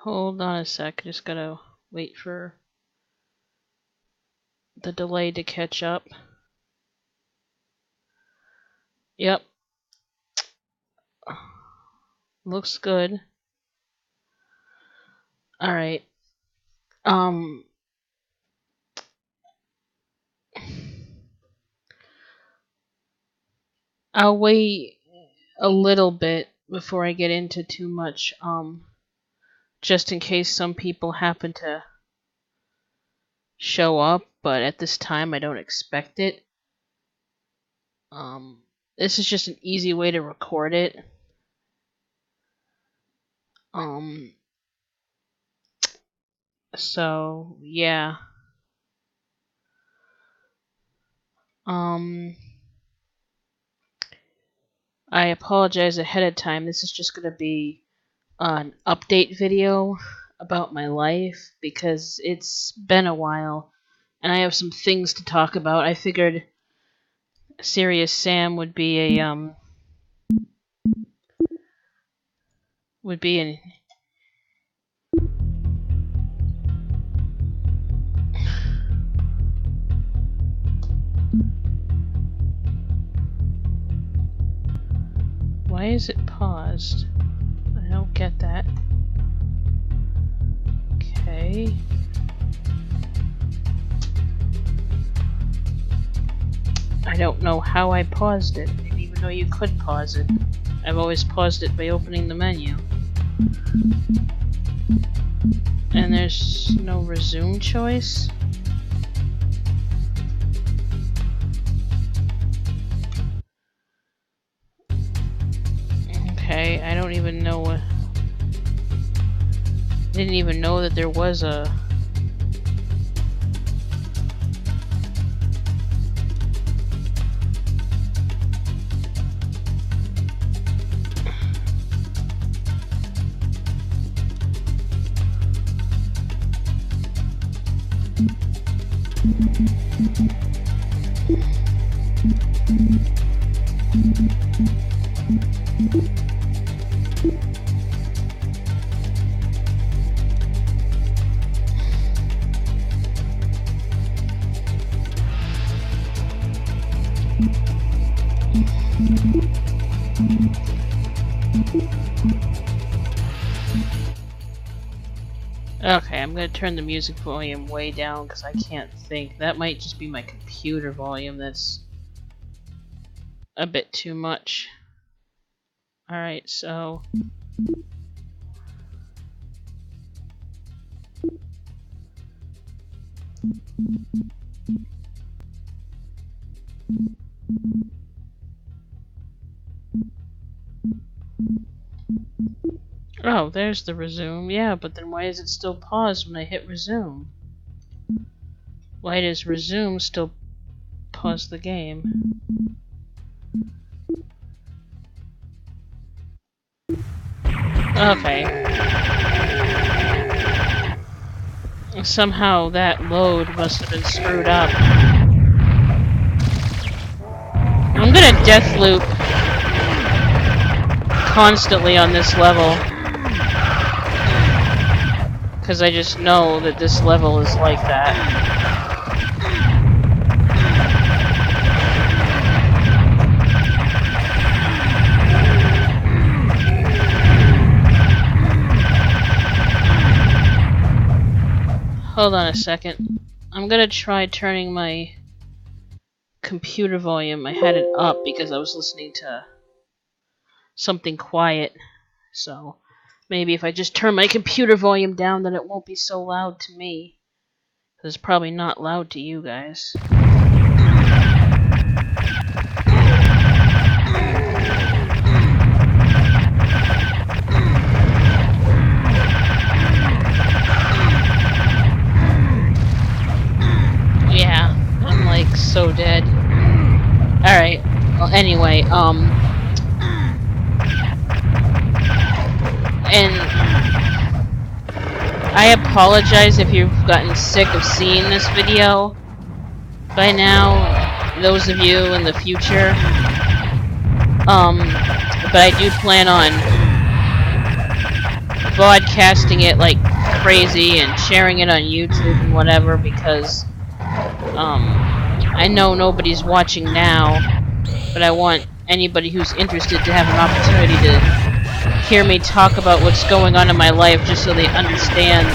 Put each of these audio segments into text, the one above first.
Hold on a sec, just gotta wait for the delay to catch up. Yep. Looks good. Alright. I'll wait a little bit before I get into too much, just in case some people happen to show up, but at this time I don't expect it. This is just an easy way to record it. So, yeah. I apologize ahead of time. This is just gonna be an update video about my life because it's been a while and I have some things to talk about. I figured Serious Sam would be an Why is it paused? I don't get that. Okay. I don't know how I paused it. I didn't even know you could pause it. I've always paused it by opening the menu. And there's no resume choice? Okay, I don't even know what... Didn't even know that there was a... Okay, I'm gonna turn the music volume way down because I can't think. That might just be my computer volume that's a bit too much. Alright, so... Oh, there's the resume. Yeah, but then why is it still paused when I hit resume? Why does resume still pause the game? Okay. Somehow that load must have been screwed up. I'm gonna death loop constantly on this level. Because I just know that this level is like that. Hold on a second. I'm gonna try turning my computer volume. I had it up because I was listening to something quiet. So maybe if I just turn my computer volume down, then it won't be so loud to me. Because it's probably not loud to you guys. Yeah, I'm like so dead. Alright, well anyway, and I apologize if you've gotten sick of seeing this video by now, those of you in the future. But I do plan on broadcasting it like crazy and sharing it on YouTube and whatever because I know nobody's watching now, but I want anybody who's interested to have an opportunity to hear me talk about what's going on in my life just so they understand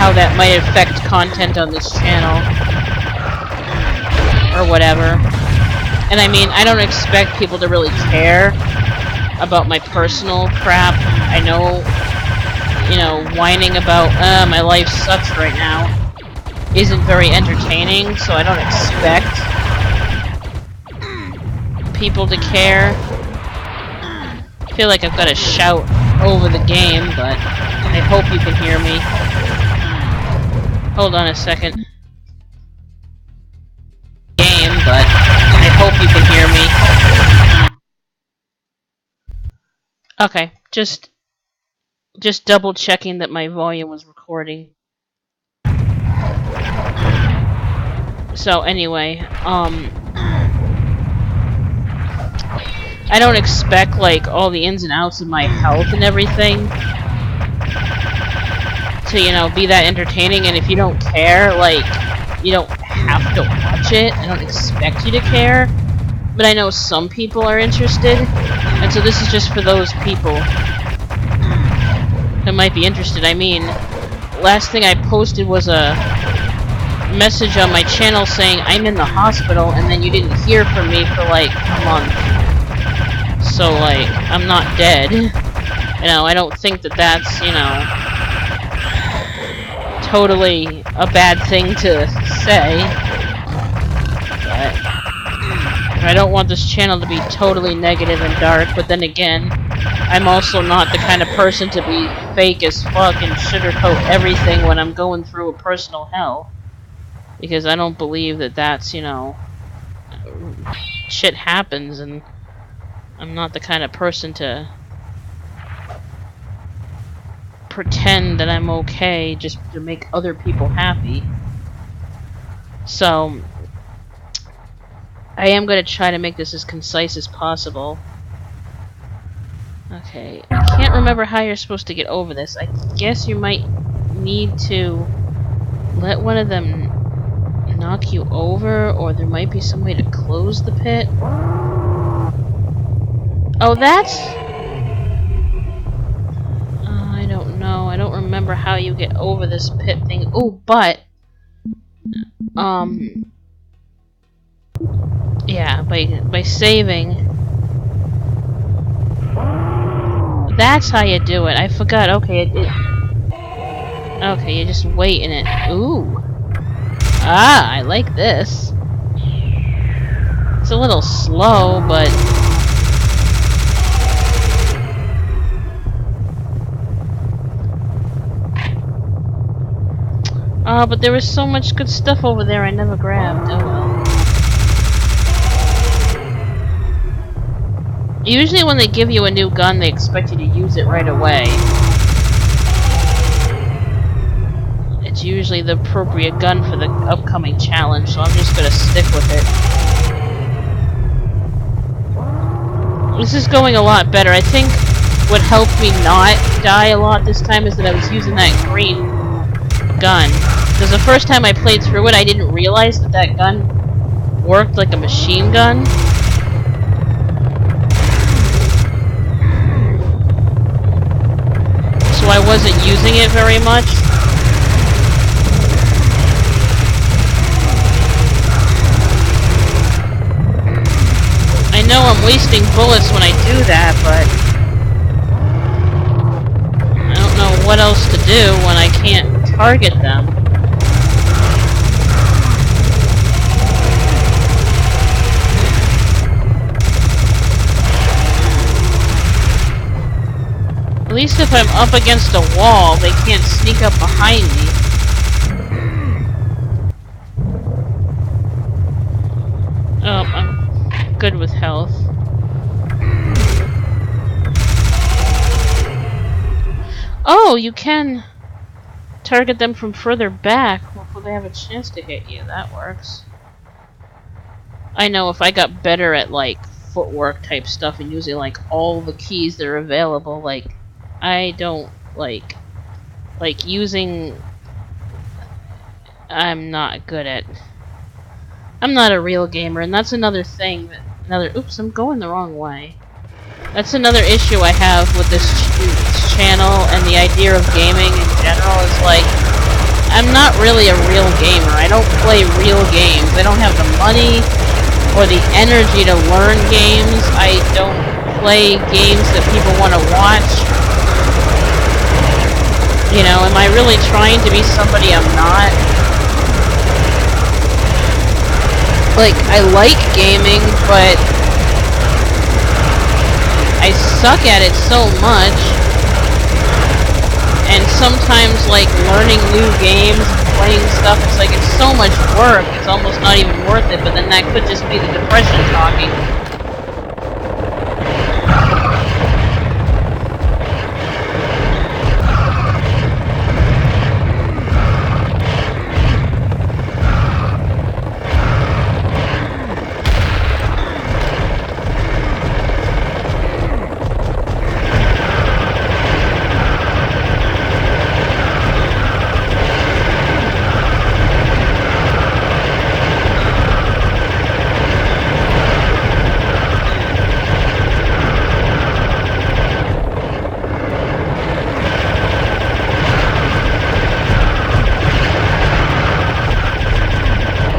how that might affect content on this channel or whatever. And I mean, I don't expect people to really care about my personal crap. I know, you know, whining about, my life sucks right now isn't very entertaining, so I don't expect people to care. I feel like I've got to shout over the game, but I hope you can hear me. Hold on a second. Game, but I hope you can hear me. Okay, just double checking that my volume was recording. So anyway, I don't expect like all the ins and outs of my health and everything to, you know, be that entertaining, and if you don't care, like, you don't have to watch it. I don't expect you to care, but I know some people are interested, and so this is just for those people that might be interested. I mean, last thing I posted was a message on my channel saying I'm in the hospital, and then you didn't hear from me for like a month. So like, I'm not dead. You know, I don't think that that's, you know, totally a bad thing to say. But I don't want this channel to be totally negative and dark, but then again, I'm also not the kind of person to be fake as fuck and sugarcoat everything when I'm going through a personal hell. Because I don't believe that that's, you know, shit happens, and I'm not the kind of person to pretend that I'm okay just to make other people happy. So, I am going to try to make this as concise as possible. Okay, I can't remember how you're supposed to get over this. I guess you might need to let one of them knock you over, or there might be some way to close the pit. Oh, that's... I don't know. I don't remember how you get over this pit thing. Oh, but... yeah, by saving... That's how you do it. I forgot. Okay, okay, you just wait in it. Ooh. Ah, I like this. It's a little slow, but... but there was so much good stuff over there I never grabbed. Oh well. Usually when they give you a new gun, they expect you to use it right away. It's usually the appropriate gun for the upcoming challenge, so I'm just gonna stick with it. This is going a lot better. I think what helped me not die a lot this time is that I was using that green gun. Because the first time I played through it, I didn't realize that that gun worked like a machine gun. So I wasn't using it very much. I know I'm wasting bullets when I do that, but I don't know what else to do when I can't target them. At least if I'm up against a wall, they can't sneak up behind me. Oh, I'm good with health. Oh, you can target them from further back before they have a chance to hit you. That works. I know if I got better at, like, footwork type stuff and using, like, all the keys that are available, like, I don't like using. I'm not good at. I'm not a real gamer, and that's another thing. Oops, I'm going the wrong way. That's another issue I have with this channel and the idea of gaming in general is like, I'm not really a real gamer. I don't play real games. I don't have the money or the energy to learn games. I don't play games that people want to watch. You know, am I really trying to be somebody I'm not? Like, I like gaming, but I suck at it so much. And sometimes, like, learning new games and playing stuff, it's like, it's so much work, it's almost not even worth it, but then that could just be the depression talking.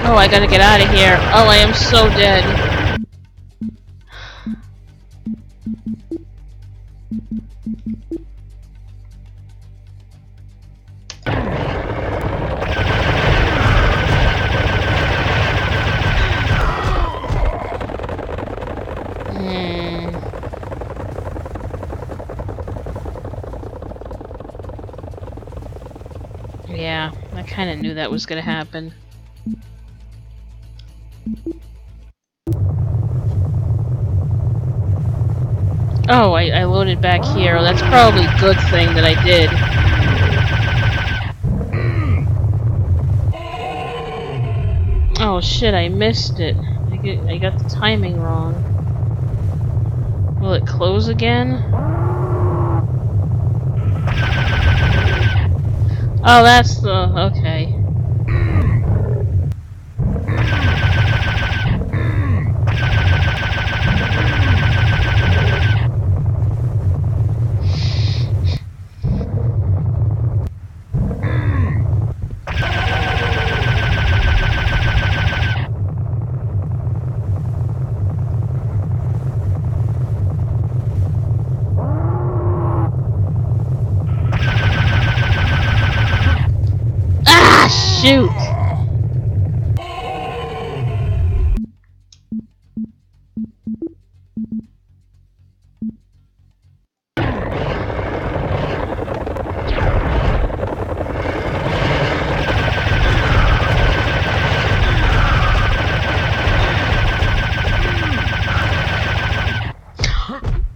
Oh, I gotta get out of here. Oh, I am so dead. Yeah, I kinda knew that was gonna happen. Oh, I loaded back here. Well, that's probably a good thing that I did. Oh shit, I missed it. I got the timing wrong. Will it close again? Oh, that's the... okay. Shoot!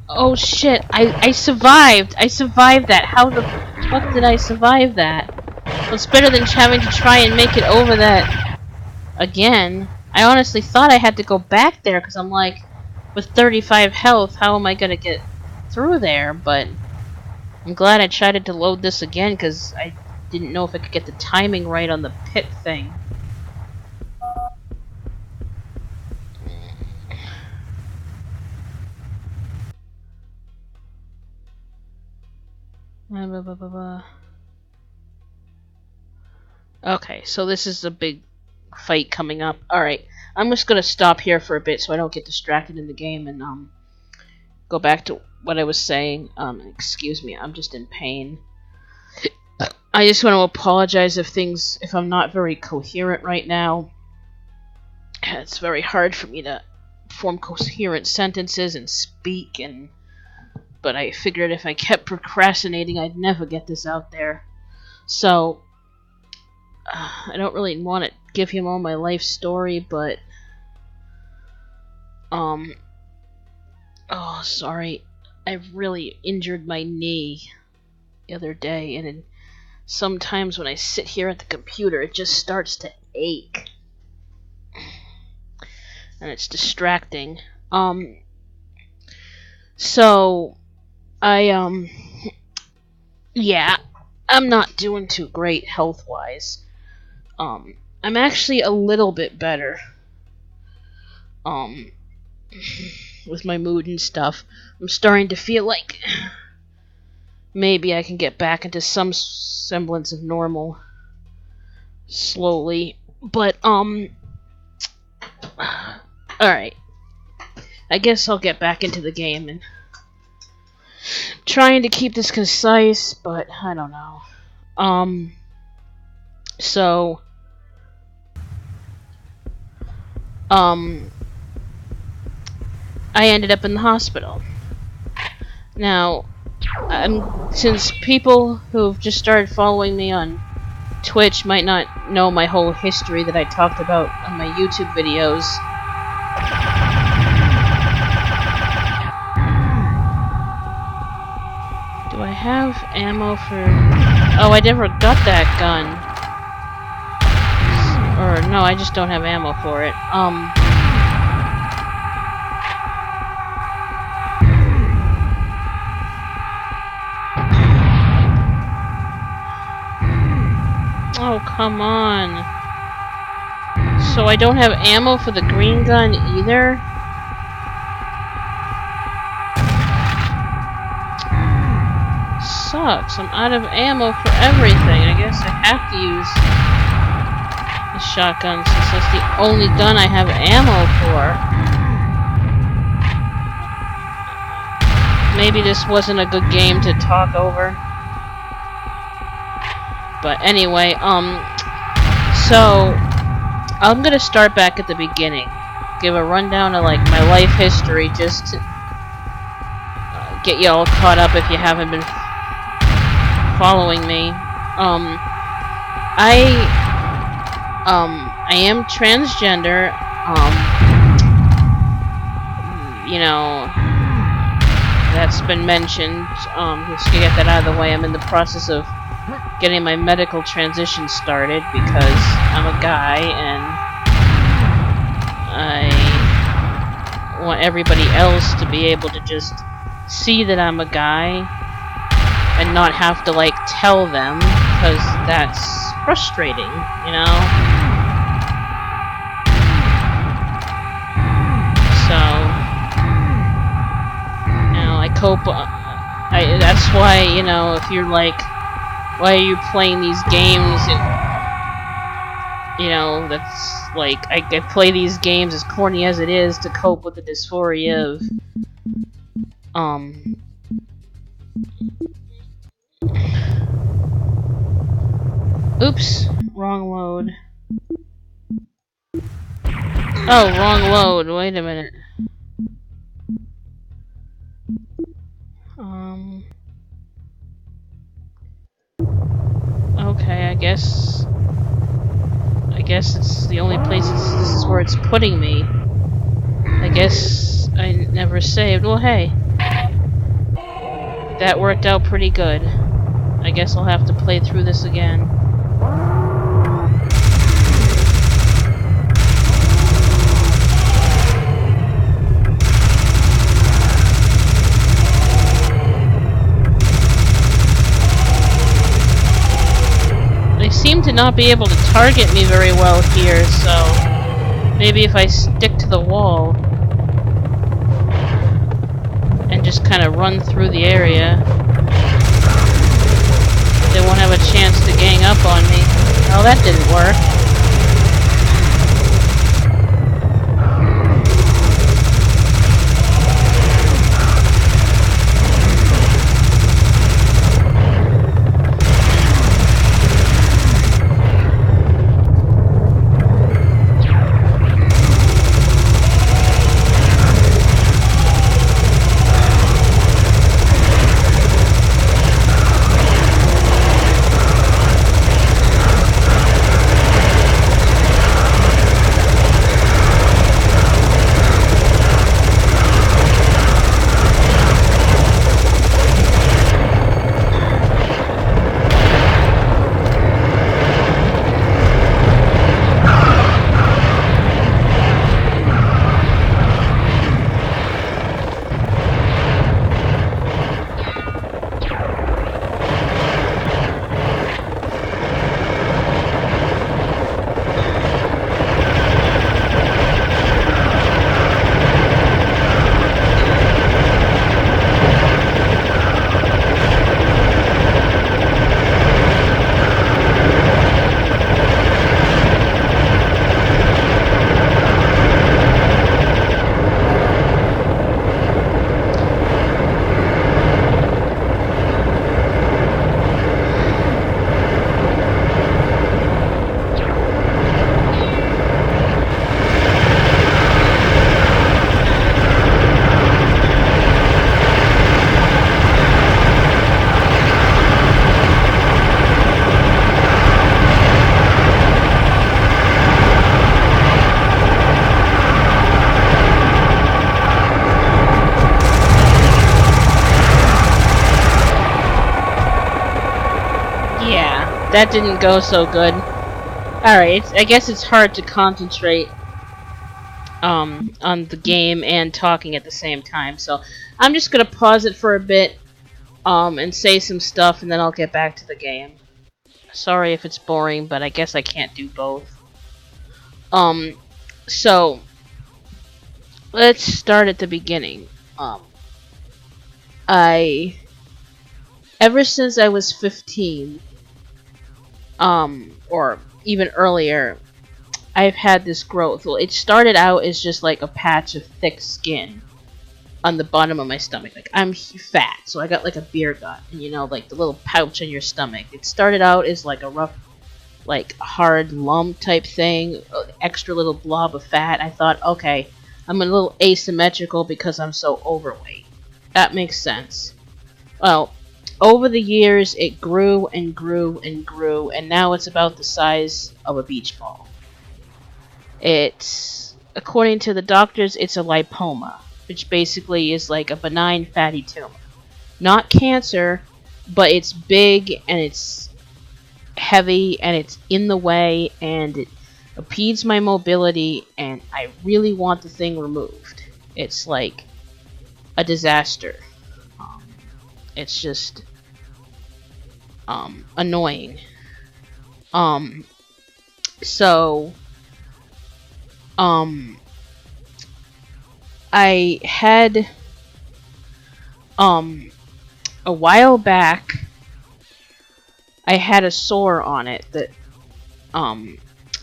Oh shit, I survived! I survived that! How the fuck did I survive that? Well, it's better than having to try and make it over that again. I honestly thought I had to go back there, because I'm like, with 35 health, how am I gonna get through there? But I'm glad I tried to load this again, because I didn't know if I could get the timing right on the pit thing. Okay, so this is a big fight coming up. Alright, I'm just gonna stop here for a bit so I don't get distracted in the game and go back to what I was saying. Excuse me, I'm just in pain. I just want to apologize if I'm not very coherent right now. It's very hard for me to form coherent sentences and speak, but I figured if I kept procrastinating, I'd never get this out there. So, I don't really want to give him all my life story, but, oh, sorry. I really injured my knee the other day, and sometimes when I sit here at the computer, it just starts to ache. And it's distracting. So, I Yeah, I'm not doing too great health-wise. I'm actually a little bit better. Um, with my mood and stuff. I'm starting to feel like maybe I can get back into some semblance of normal slowly. But, alright. I guess I'll get back into the game and trying to keep this concise, but I don't know. So, I ended up in the hospital. Now, since people who've just started following me on Twitch might not know my whole history that I talked about on my YouTube videos, do I have ammo for... Oh, I never got that gun. Or, no, I just don't have ammo for it. Oh, come on. So I don't have ammo for the green gun either? Sucks. I'm out of ammo for everything. I guess I have to use the shotgun since that's the only gun I have ammo for. Maybe this wasn't a good game to talk over. But anyway, so I'm gonna start back at the beginning. Give a rundown of like my life history just to get you all caught up if you haven't been following me. I am transgender. You know, that's been mentioned. Just to get that out of the way, I'm in the process of getting my medical transition started because I'm a guy and I want everybody else to be able to just see that I'm a guy and not have to like tell them, because that's frustrating, you know? So, you know, I cope, that's why, you know, if you're like, why are you playing these games? You know, that's like, I play these games as corny as it is to cope with the dysphoria of, oops, wrong load. Oh, wrong load, wait a minute. Okay, I guess it's the only place this is where it's putting me. I guess I never saved. Well, hey. That worked out pretty good. I guess I'll have to play through this again. They seem to not be able to target me very well here, so maybe if I stick to the wall and just kind of run through the area, they won't have a chance to gang up on me. Oh, that didn't work. that didn't go so good. Alright, I guess it's hard to concentrate on the game and talking at the same time, so I'm just gonna pause it for a bit and say some stuff, and then I'll get back to the game. Sorry if it's boring, but I guess I can't do both. So let's start at the beginning. Ever since I was 15, or even earlier, I've had this growth. Well, it started out as just like a patch of thick skin on the bottom of my stomach. Like, I'm fat, so I got like a beer gut, and you know, like the little pouch in your stomach. It started out as like a rough, like hard lump type thing, extra little blob of fat. I thought, okay, I'm a little asymmetrical because I'm so overweight. That makes sense. Well, over the years, it grew and grew and grew, and now it's about the size of a beach ball. It's, according to the doctors, it's a lipoma, which basically is like a benign fatty tumor. Not cancer, but it's big and it's heavy and it's in the way and it impedes my mobility, and I really want the thing removed. It's like a disaster. It's just annoying. So I had a while back I had a sore on it that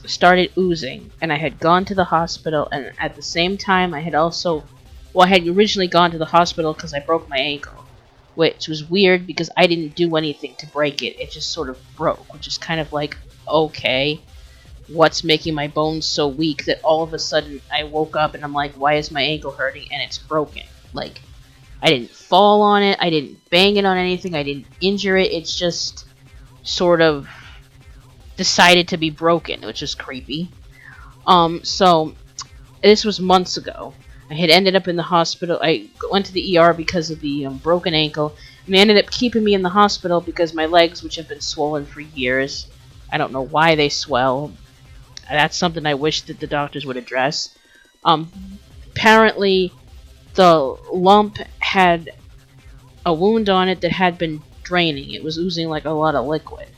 started oozing, and I had gone to the hospital, and at the same time I had also, well, I had originally gone to the hospital because I broke my ankle, which was weird because I didn't do anything to break it. It just sort of broke, which is kind of like, okay, what's making my bones so weak that all of a sudden I woke up and I'm like, why is my ankle hurting? And it's broken. Like, I didn't fall on it, I didn't bang it on anything, I didn't injure it, it's just sort of decided to be broken, which is creepy. So this was months ago. I had ended up in the hospital. I went to the ER because of the broken ankle, and they ended up keeping me in the hospital because my legs, which have been swollen for years, I don't know why they swell. That's something I wish that the doctors would address. Apparently, the lump had a wound on it that had been draining. It was oozing like a lot of liquid.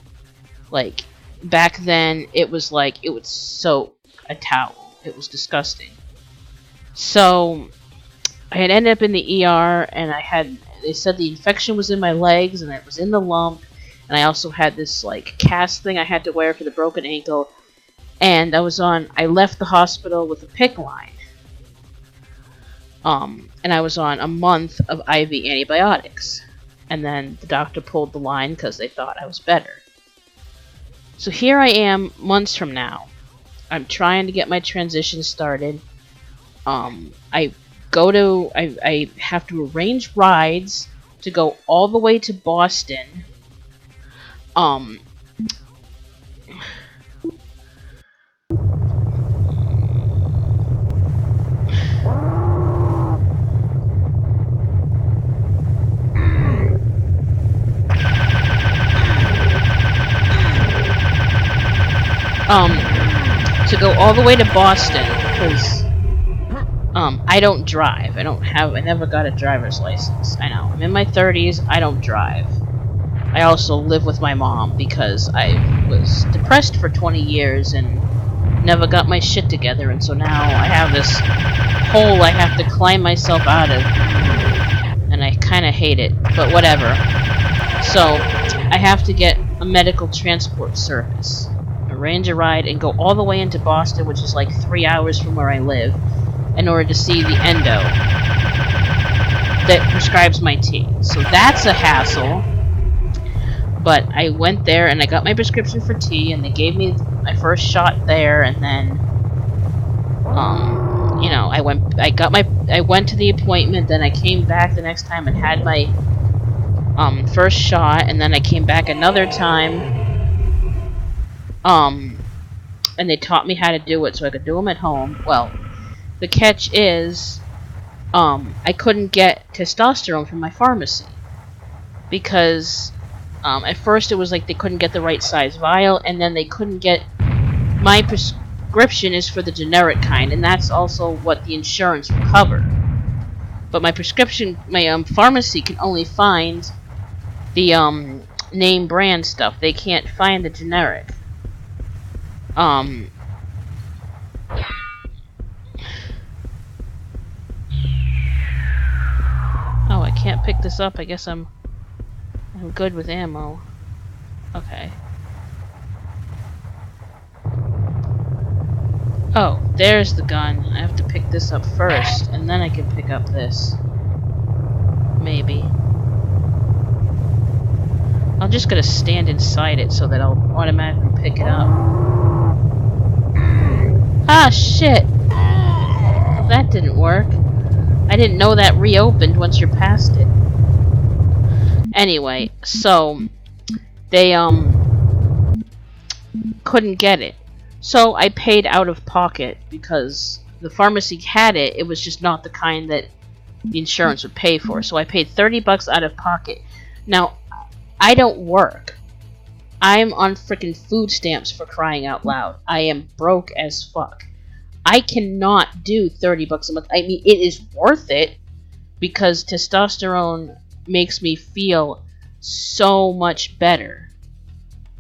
Like, back then, it was like it would soak a towel. It was disgusting. So, I had ended up in the ER, and they said the infection was in my legs, and it was in the lump, and I also had this, like, cast thing I had to wear for the broken ankle, and I left the hospital with a PICC line. And I was on a month of IV antibiotics. And then the doctor pulled the line because they thought I was better. So here I am months from now. I'm trying to get my transition started. I have to arrange rides to go all the way to Boston. To go all the way to Boston, because I don't drive. I never got a driver's license. I know, I'm in my 30s, I don't drive. I also live with my mom because I was depressed for 20 years and never got my shit together, and so now I have this hole I have to climb myself out of, and I kinda hate it, but whatever. So, I have to get a medical transport service, arrange a ride, and go all the way into Boston, which is like 3 hours from where I live, in order to see the endo that prescribes my tea. So that's a hassle. But I went there and I got my prescription for tea, and they gave me my first shot there, and then you know, I went to the appointment, then I came back the next time and had my first shot, and then I came back another time. And they taught me how to do it so I could do them at home. Well, the catch is, I couldn't get testosterone from my pharmacy because At first it was like they couldn't get the right size vial, and then they couldn't get... My prescription is for the generic kind, and that's also what the insurance will cover. But my prescription, my pharmacy can only find the name brand stuff. They can't find the generic. Oh, I can't pick this up. I guess I'm good with ammo. Okay. Oh, there's the gun. I have to pick this up first, and then I can pick up this. Maybe. I'm just gonna stand inside it so that I'll automatically pick it up. Ah, shit! Well, that didn't work. I didn't know that reopened once you're past it. Anyway, so they couldn't get it. So I paid out of pocket because the pharmacy had it. It was just not the kind that the insurance would pay for. So I paid $30 out of pocket. Now, I don't work. I'm on frickin' food stamps, for crying out loud. I am broke as fuck. I cannot do $30 a month. I mean, it is worth it because testosterone makes me feel so much better.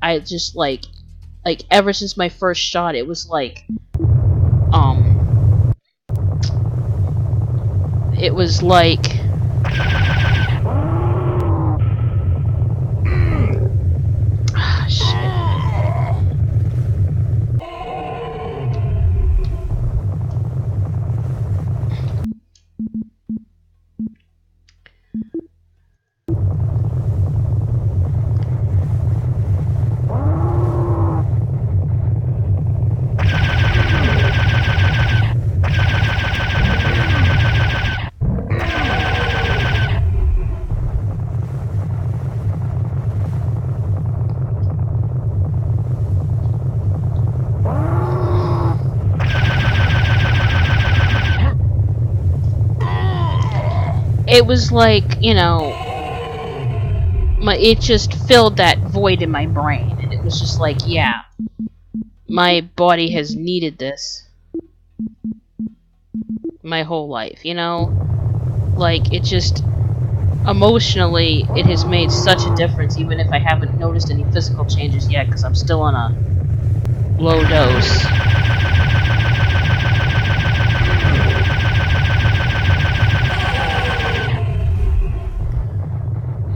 I just like ever since my first shot, it was like it was like shit. It was like, you know, it just filled that void in my brain, and it was just like, yeah, my body has needed this my whole life, you know? Like, it just, emotionally, it has made such a difference, even if I haven't noticed any physical changes yet, because I'm still on a low dose.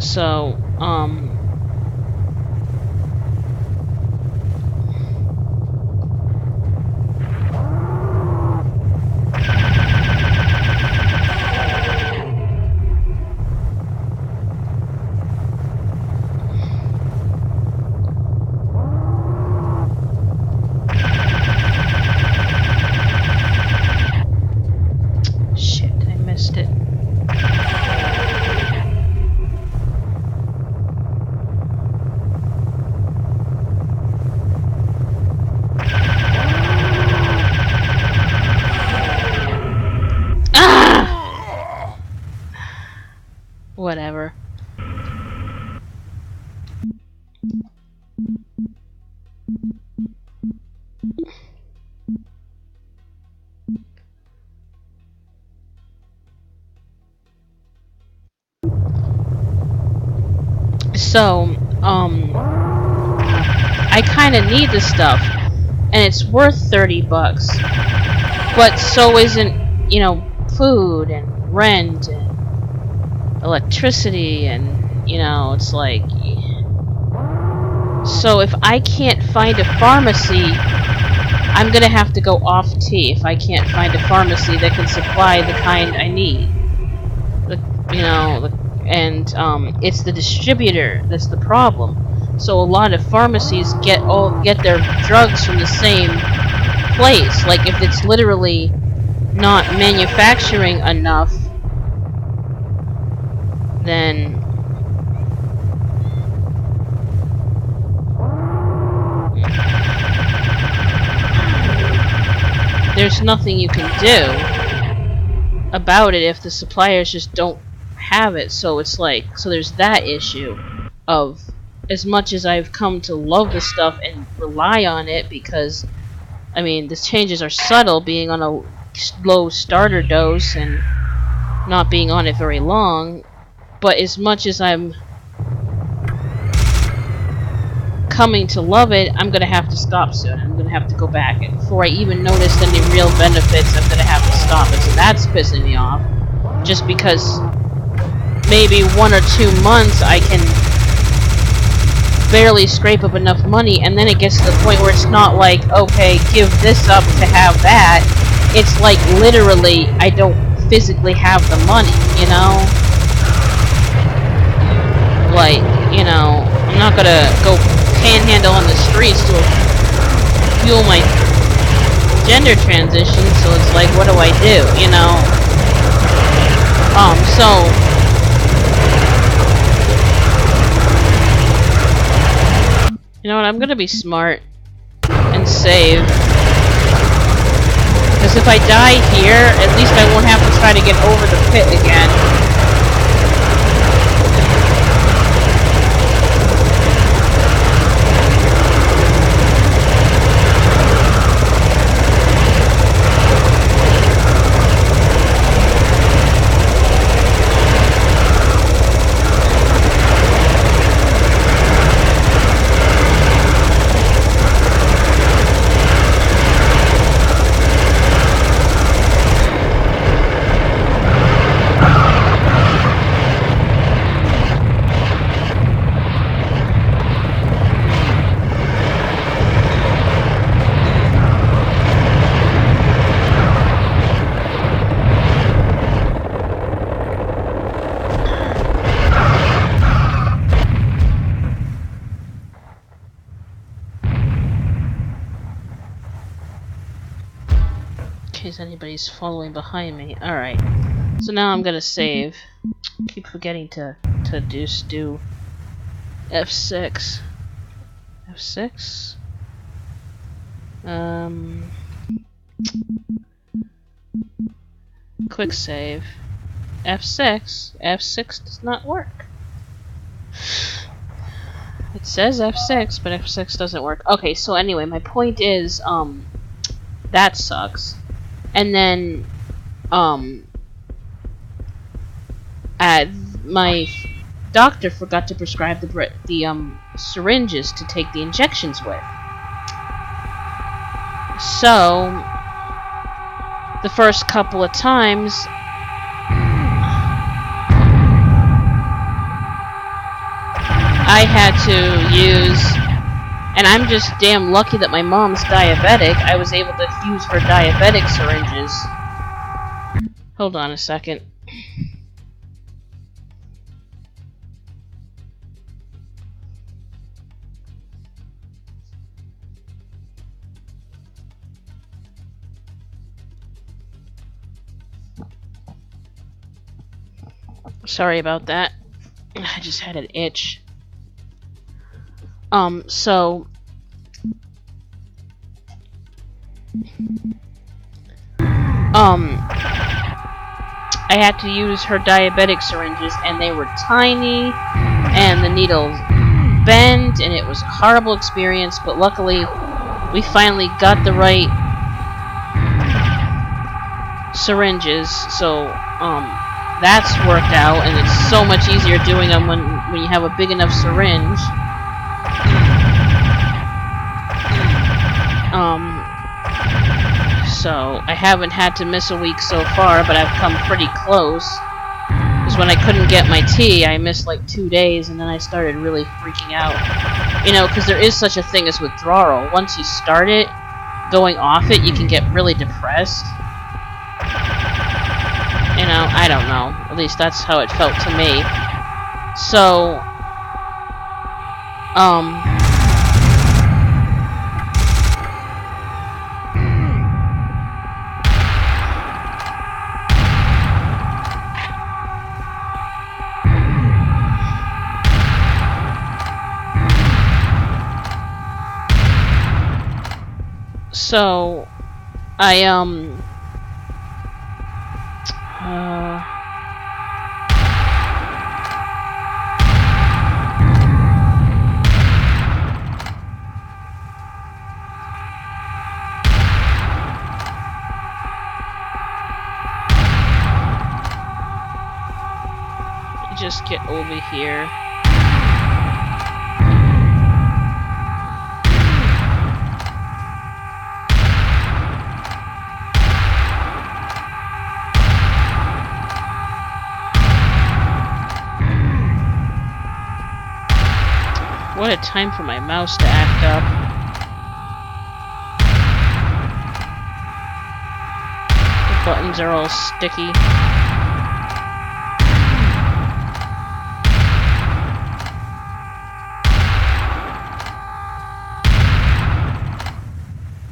So, shit, I missed it. Whatever. So, I kind of need this stuff, and it's worth $30. But so isn't, you know, food and rent and electricity, and, you know, it's like... So if I can't find a pharmacy, I'm gonna have to go off T if I can't find a pharmacy that can supply the kind I need. It's the distributor that's the problem. So a lot of pharmacies get their drugs from the same place. Like, if it's literally not manufacturing enough, then there's nothing you can do about it if the suppliers just don't have it. So it's like, so there's that issue of as much as I've come to love the stuff and rely on it, because I mean the changes are subtle, being on a low starter dose and not being on it very long, but as much as I'm coming to love it, I'm gonna have to stop soon. I'm gonna have to go back, and before I even notice any real benefits, I'm gonna have to stop it. So that's pissing me off. Just because maybe 1 or 2 months I can barely scrape up enough money, and then it gets to the point where it's not like, okay, give this up to have that. It's like literally I don't physically have the money, you know? Like, you know, I'm not gonna go panhandle on the streets to fuel my gender transition, so it's like, what do I do, you know? So you know what, I'm gonna be smart and save. Because if I die here, at least I won't have to try to get over the pit again. In case anybody's following behind me. Alright. So now I'm gonna save. Keep forgetting to do F6. F6? Quick save. F6. F6 does not work. It says F6, but F6 doesn't work. Okay, so anyway, my point is, that sucks. And then, my doctor forgot to prescribe the syringes to take the injections with. So, the first couple of times, I had to use, and I'm just damn lucky that my mom's diabetic. I was able to use her diabetic syringes. Hold on a second. Sorry about that. I just had an itch. So I had to use her diabetic syringes, and they were tiny, and the needles bent, and it was a horrible experience, but luckily we finally got the right syringes, so that's worked out, and it's so much easier doing them when you have a big enough syringe. So I haven't had to miss a week so far, but I've come pretty close. Because when I couldn't get my tea, I missed like 2 days, and then I started really freaking out. You know, because there is such a thing as withdrawal. Once you start it, going off it, you can get really depressed. You know, I don't know. At least that's how it felt to me. So, just get over here. What a time for my mouse to act up. The buttons are all sticky.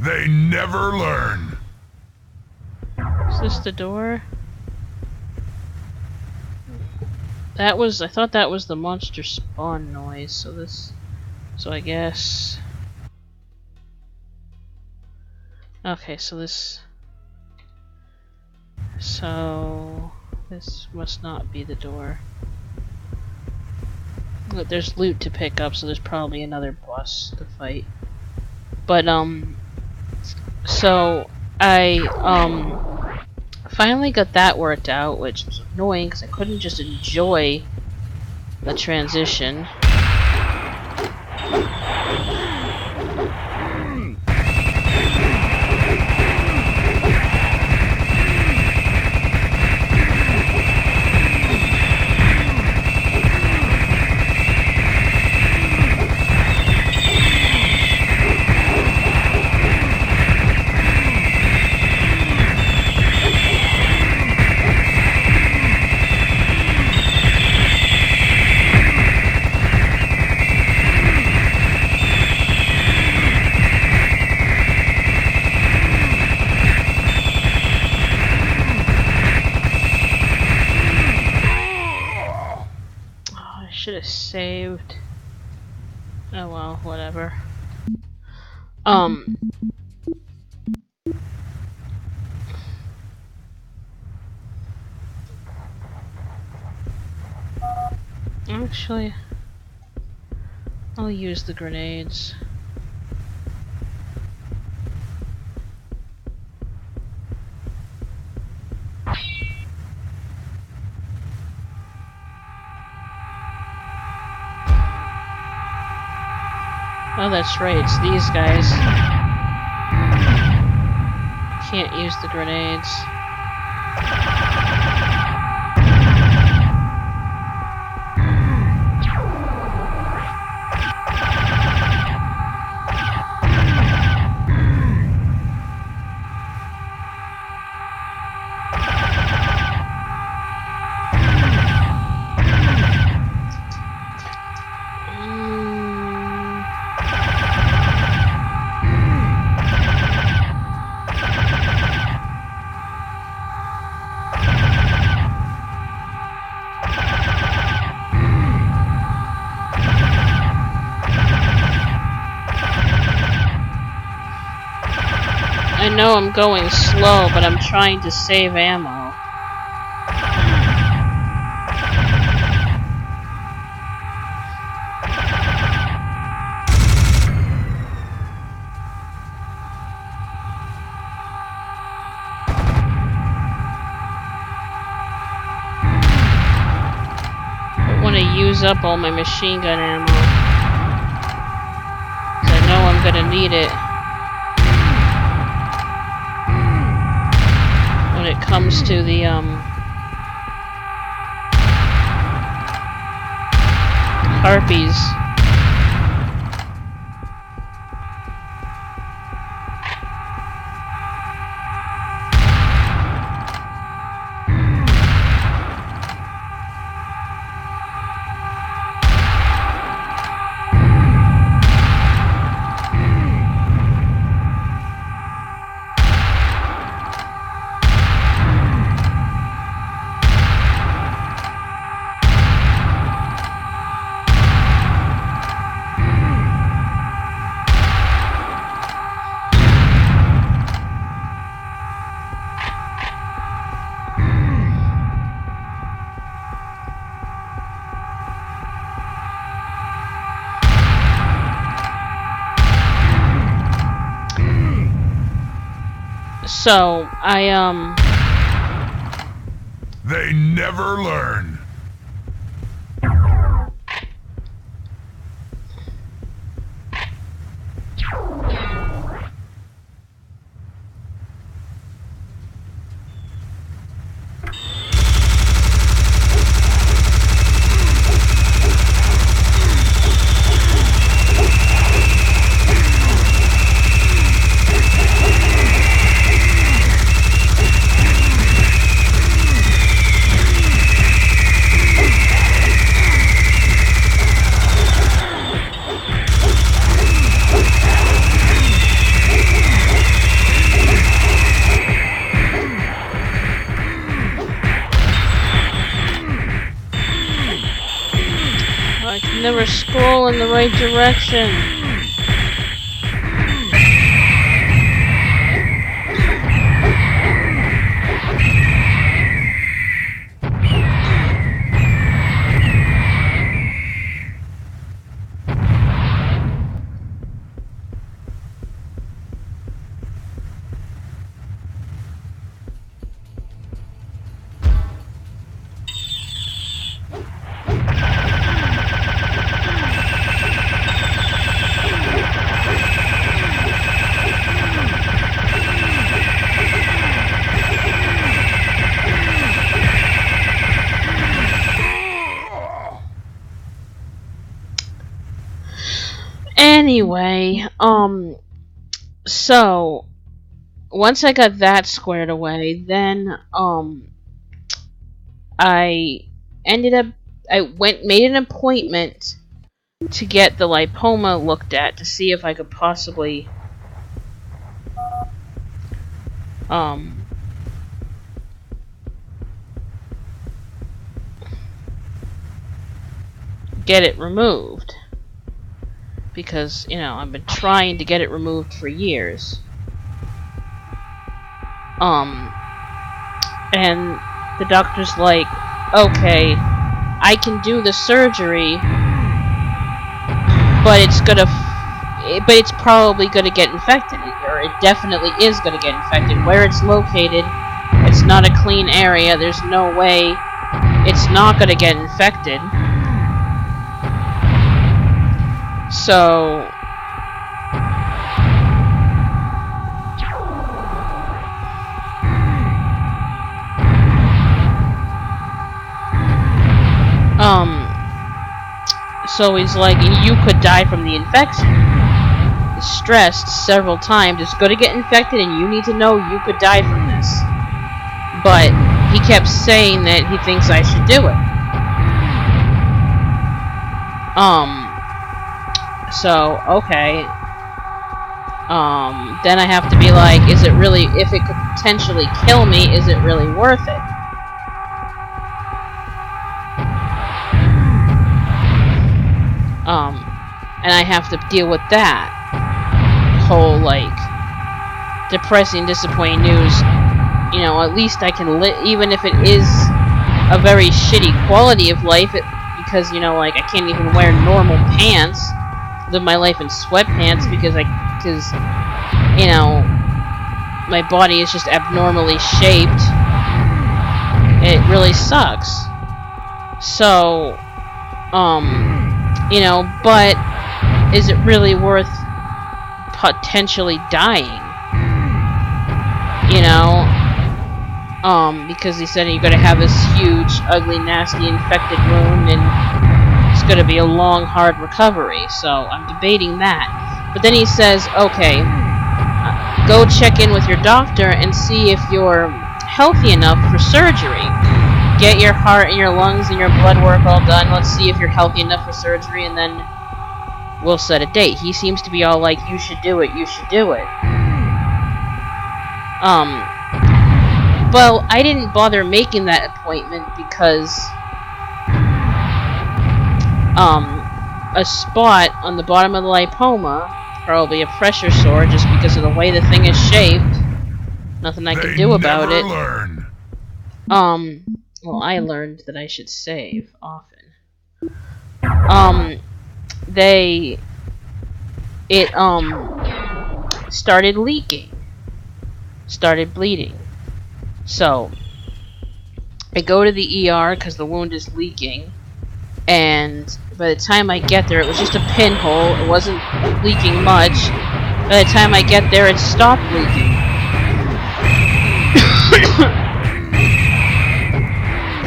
They never learn. Is this the door? That was, I thought that was the monster spawn noise, so I guess... Okay, so this must not be the door. Look, there's loot to pick up, so there's probably another boss to fight. But, so, I, finally got that worked out, which was annoying because I couldn't just enjoy the transition. Should have saved. Oh well, whatever. Actually, I'll use the grenades. Oh, that's right, it's these guys. Can't use the grenades. I know I'm going slow, but I'm trying to save ammo. I want to use up all my machine gun ammo, 'cause I know I'm gonna need it when it comes to the harpies. So, They never learn. scroll in the right direction. Anyway, so once I got that squared away, then I made an appointment to get the lipoma looked at to see if I could possibly get it removed. Because, you know, I've been trying to get it removed for years. And the doctor's like, okay, I can do the surgery, but it's probably gonna get infected, or it definitely is gonna get infected. Where it's located, it's not a clean area. There's no way it's not gonna get infected. So he's like, you could die from the infection. He's stressed several times, it's going to get infected and you need to know you could die from this. But he kept saying that he thinks I should do it. So, okay. Then I have to be like, is it really, if it could potentially kill me, is it really worth it? And I have to deal with that whole, like, depressing, disappointing news. You know, at least I can even if it is a very shitty quality of life, because, you know, like, I can't even wear normal pants, live my life in sweatpants, because, you know, my body is just abnormally shaped. It really sucks. So, you know, but is it really worth potentially dying? You know? Because he said you're gonna have this huge, ugly, nasty, infected wound, and it's gonna be a long, hard recovery. So I'm debating that. But then he says, okay, go check in with your doctor and see if you're healthy enough for surgery. Get your heart and your lungs and your blood work all done. Let's see if you're healthy enough for surgery, and then we'll set a date. He seems to be all like, you should do it, you should do it. Well, I didn't bother making that appointment because a spot on the bottom of the lipoma, probably a pressure sore just because of the way the thing is shaped. Nothing I can do about it. Well, I learned that I should save often. It started leaking. Started bleeding. So, I go to the ER because the wound is leaking, and by the time I get there, it was just a pinhole. It wasn't leaking much. By the time I get there, it stopped leaking.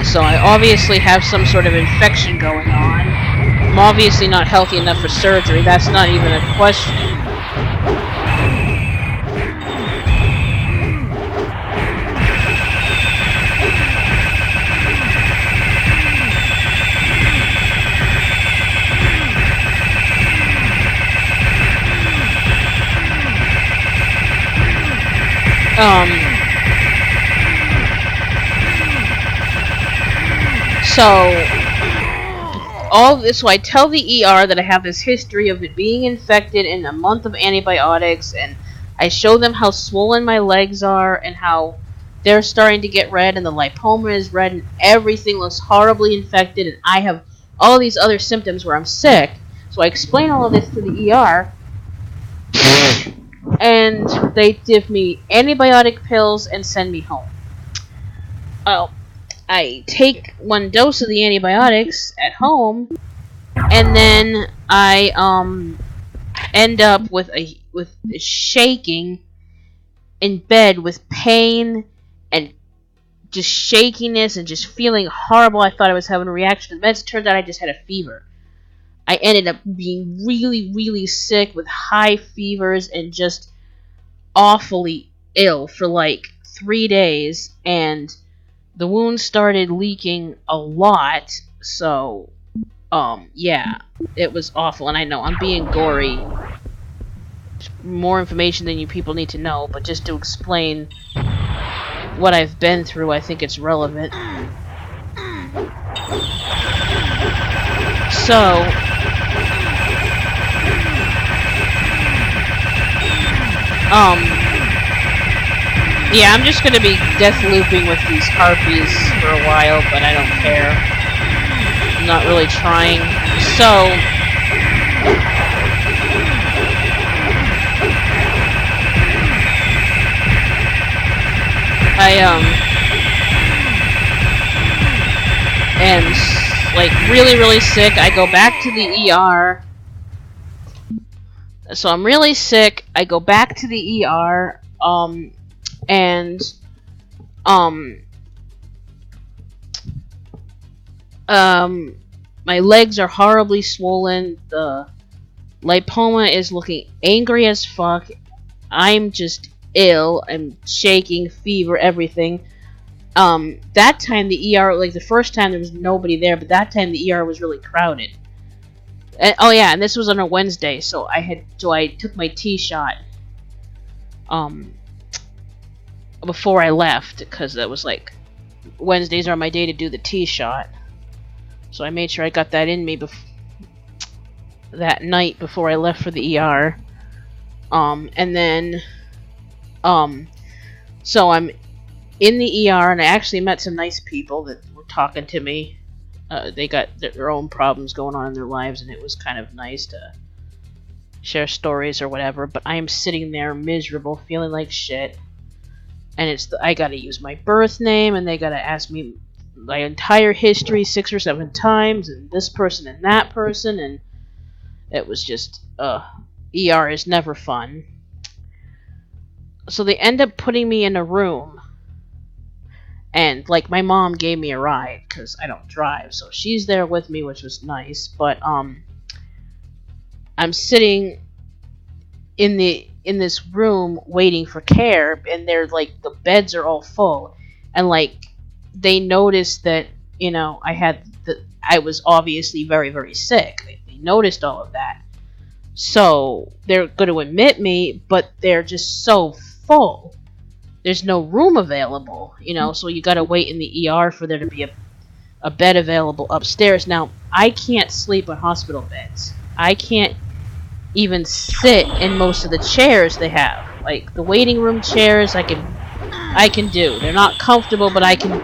So I obviously have some sort of infection going on. I'm obviously not healthy enough for surgery. That's not even a question. So all this, so I tell the ER that I have this history of it being infected and a month of antibiotics, and I show them how swollen my legs are and how they're starting to get red and the lipoma is red and everything looks horribly infected and I have all these other symptoms where I'm sick. So I explain all of this to the ER and they give me antibiotic pills and send me home. Oh, I take one dose of the antibiotics at home and then I end up with shaking in bed with pain and just shakiness and just feeling horrible. I thought I was having a reaction to the meds. It turned out I just had a fever. I ended up being really, really sick with high fevers and just awfully ill for like 3 days, and the wound started leaking a lot, so yeah, it was awful. And I know I'm being gory, more information than you people need to know, but just to explain what I've been through, I think it's relevant. So, yeah, I'm just gonna be death looping with these harpies for a while, but I don't care. I'm not really trying. So, I am like really, really sick. I go back to the ER. So I'm really sick. I go back to the ER. And my legs are horribly swollen. The lipoma is looking angry as fuck. I'm just ill. I'm shaking, fever, everything. That time the ER, like the first time there was nobody there, but that time the ER was really crowded. And, oh yeah, and this was on a Wednesday, so I took my T shot. Before I left, because that was like Wednesdays are my day to do the T shot. So I made sure I got that in me that night before I left for the ER. And then so I'm in the ER, and I actually met some nice people that were talking to me. They got their own problems going on in their lives, and it was kind of nice to share stories or whatever. But I am sitting there miserable, feeling like shit. And I gotta use my birth name, and they gotta ask me my entire history 6 or 7 times, and this person and that person, and it was just, ER is never fun. So they end up putting me in a room, and, like, my mom gave me a ride, because I don't drive, so she's there with me, which was nice, but, I'm sitting in this room waiting for care, and they're like, the beds are all full, and like they noticed that, you know, I was obviously very, very sick. They noticed all of that, so they're going to admit me, but they're just so full. There's no room available, you know, so you got to wait in the ER for there to be a bed available upstairs. Now, I can't sleep on hospital beds. I can't even sit in most of the chairs they have. Like the waiting room chairs, I can do. They're not comfortable, but I can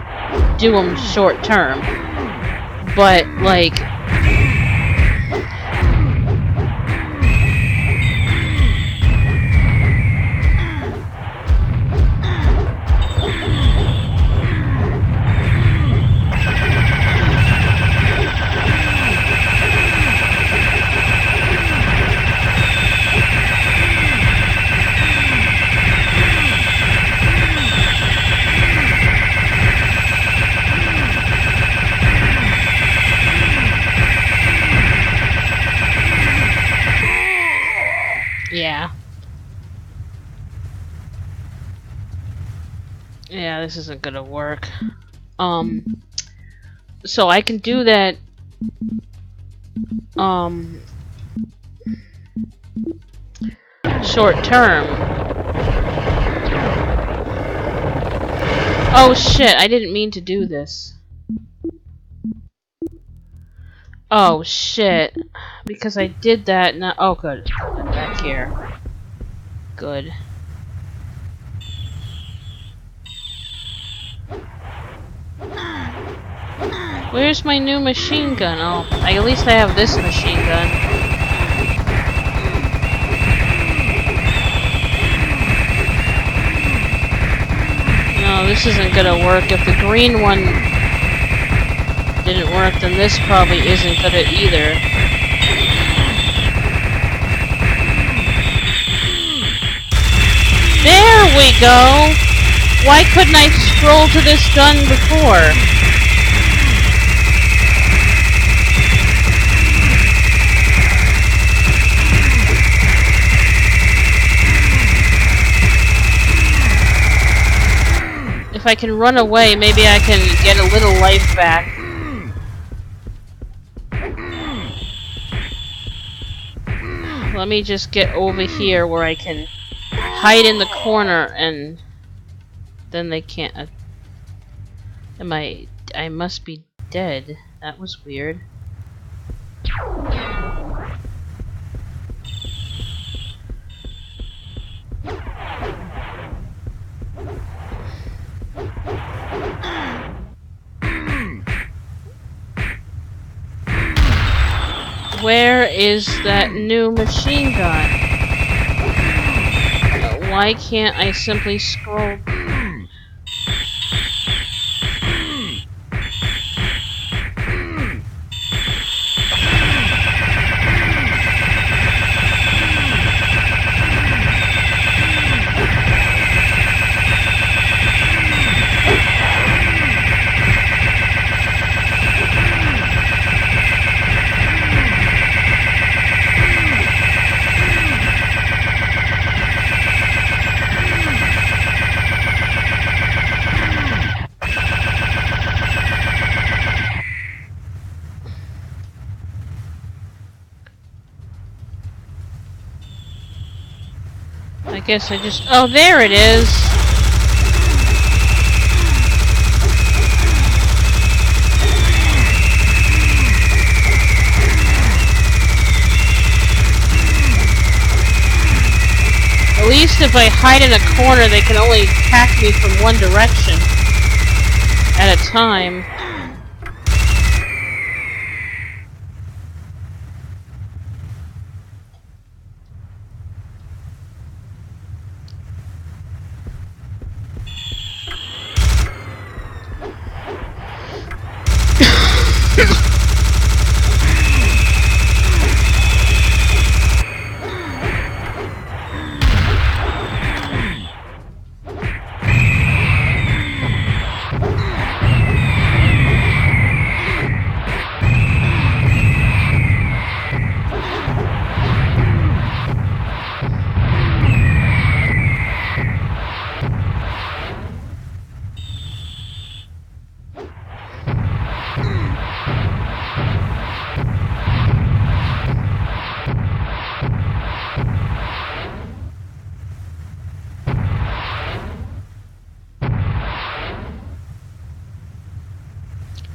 do them short term. But like, yeah. Yeah, this isn't gonna work. So I can do that, short term. Oh shit, I didn't mean to do this. Oh shit. Because I did that not oh good. I'm back here. Good. Where's my new machine gun? Oh, at least I have this machine gun. No, this isn't gonna work. If the green one didn't work, then this probably isn't gonna either. There we go! Why couldn't I scroll to this gun before? If I can run away, maybe I can get a little life back. Let me just get over here where I can hide in the corner and then they can't. I must be dead. That was weird. Where is that new machine gun? Why can't I simply scroll? I guess I just... Oh, there it is! At least if I hide in a corner, they can only attack me from one direction at a time.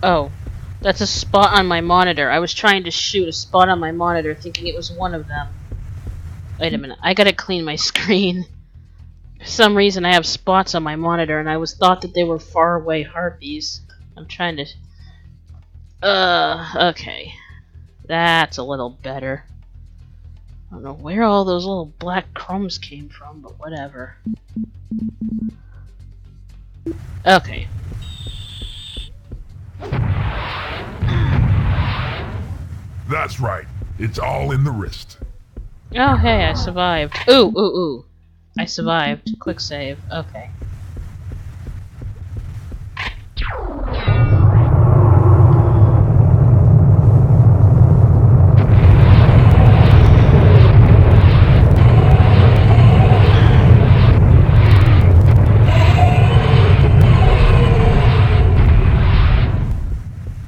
Oh, that's a spot on my monitor. I was trying to shoot a spot on my monitor thinking it was one of them. Wait a minute, I gotta clean my screen. For some reason I have spots on my monitor and I thought that they were far away harpies. I'm trying to... okay. That's a little better. I don't know where all those little black crumbs came from, but whatever. Okay. That's right. It's all in the wrist. Oh, hey, I survived. Ooh, ooh, ooh. I survived. Quick save. Okay.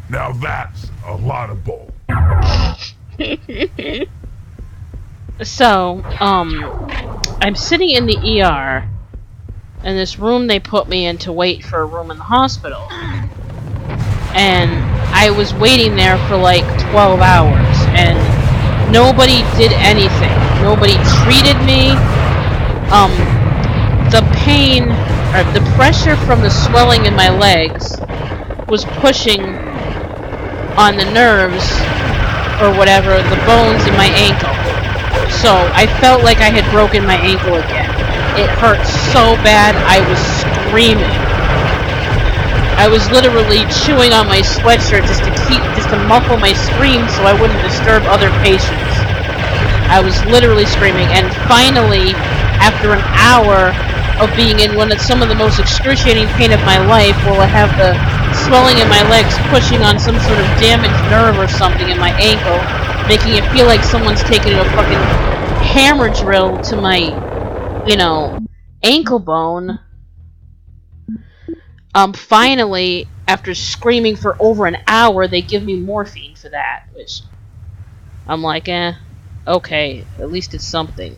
Now that's a lot of bull. So, I'm sitting in the ER, in this room they put me in to wait for a room in the hospital. And I was waiting there for like 12 hours, and nobody did anything. Nobody treated me. The pain, or the pressure from the swelling in my legs was pushing on the nerves, or whatever, the bones in my ankle. So I felt like I had broken my ankle again. It hurt so bad, I was screaming. I was literally chewing on my sweatshirt just to muffle my screams so I wouldn't disturb other patients. I was literally screaming, and finally, after an hour of being in some of the most excruciating pain of my life, while I have the swelling in my legs pushing on some sort of damaged nerve or something in my ankle, making it feel like someone's taking a fucking hammer drill to my, ankle bone. Finally, after screaming for over an hour, they give me morphine for that, which I'm like, okay, at least it's something.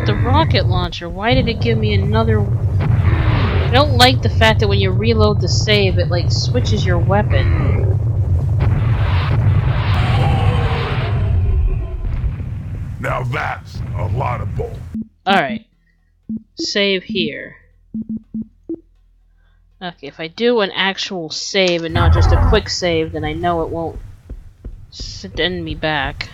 The rocket launcher. Why did it give me another? I don't like the fact that when you reload the save, it like switches your weapon. Now that's a lot of bull. Alright. Save here. Okay, if I do an actual save and not just a quick save, then I know it won't send me back.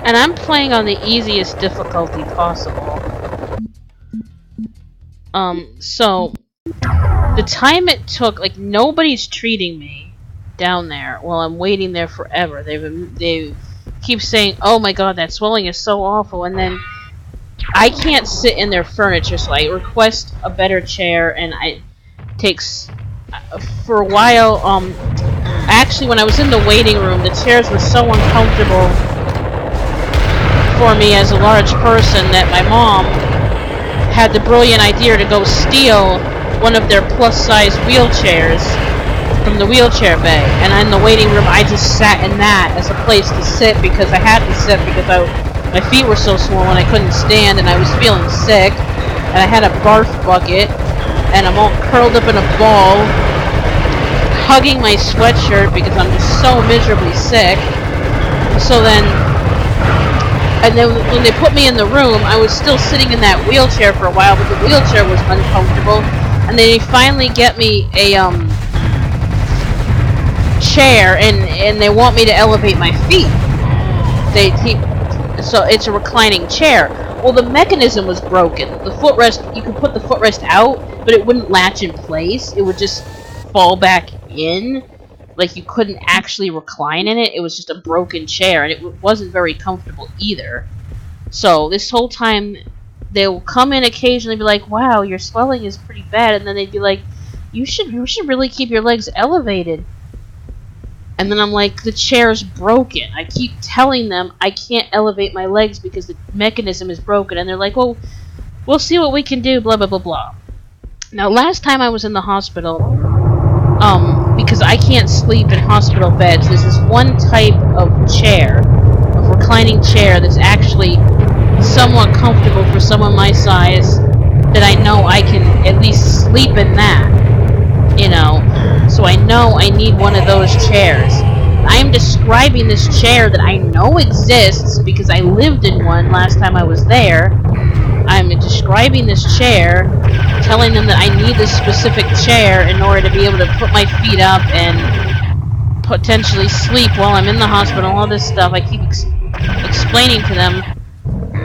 And I'm playing on the easiest difficulty possible. So the time it took, like, nobody's treating me down there while I'm waiting there forever. They keep saying, "Oh my God, that swelling is so awful," and then I can't sit in their furniture, so I request a better chair, and it takes for a while. Actually, when I was in the waiting room, the chairs were so uncomfortable for me as a large person that my mom had the brilliant idea to go steal one of their plus-size wheelchairs from the wheelchair bay, and in the waiting room I just sat in that as a place to sit because I had to sit because my feet were so swollen I couldn't stand and I was feeling sick, and I had a barf bucket and I'm all curled up in a ball hugging my sweatshirt because I'm just so miserably sick. So then when they put me in the room, I was still sitting in that wheelchair for a while, but the wheelchair was uncomfortable. And they finally get me a chair, and they want me to elevate my feet. So it's a reclining chair. Well, the mechanism was broken. The footrest, you could put the footrest out, but it wouldn't latch in place. It would just fall back in. Like, you couldn't actually recline in it. It was just a broken chair, and it wasn't very comfortable either. So this whole time, they'll come in occasionally and be like, "Wow, your swelling is pretty bad," and then they'd be like, you should really keep your legs elevated." And then I'm like, the chair's broken. I keep telling them I can't elevate my legs because the mechanism is broken, and they're like, "Well, we'll see what we can do, blah, blah, blah, blah." Now, last time I was in the hospital, because I can't sleep in hospital beds, there's this one type of chair, of reclining chair, that's actually somewhat comfortable for someone my size, that I know I can at least sleep in that, you know. So I know I need one of those chairs. I am describing this chair that I know exists because I lived in one last time I was there. I'm describing this chair, telling them that I need this specific chair in order to be able to put my feet up and potentially sleep while I'm in the hospital, all this stuff. I keep explaining to them,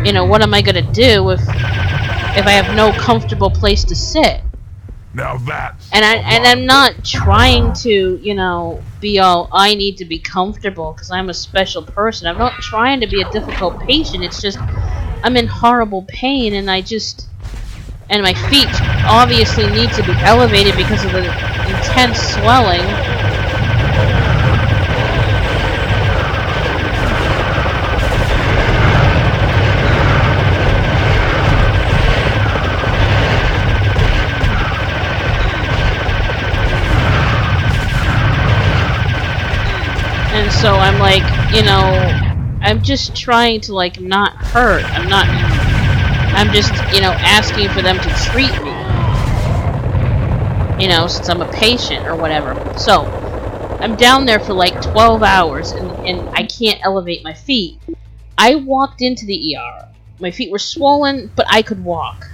you know, what am I gonna do if I have no comfortable place to sit? Now that's And I'm not trying to, you know, be all, I need to be comfortable because I'm a special person. I'm not trying to be a difficult patient. It's just I'm in horrible pain, and and my feet obviously need to be elevated because of the intense swelling. And so I'm like, you know, I'm just trying to, like, not hurt. I'm just, you know, asking for them to treat me. You know, since I'm a patient or whatever. So, I'm down there for like 12 hours and I can't elevate my feet. I walked into the ER. My feet were swollen, but I could walk.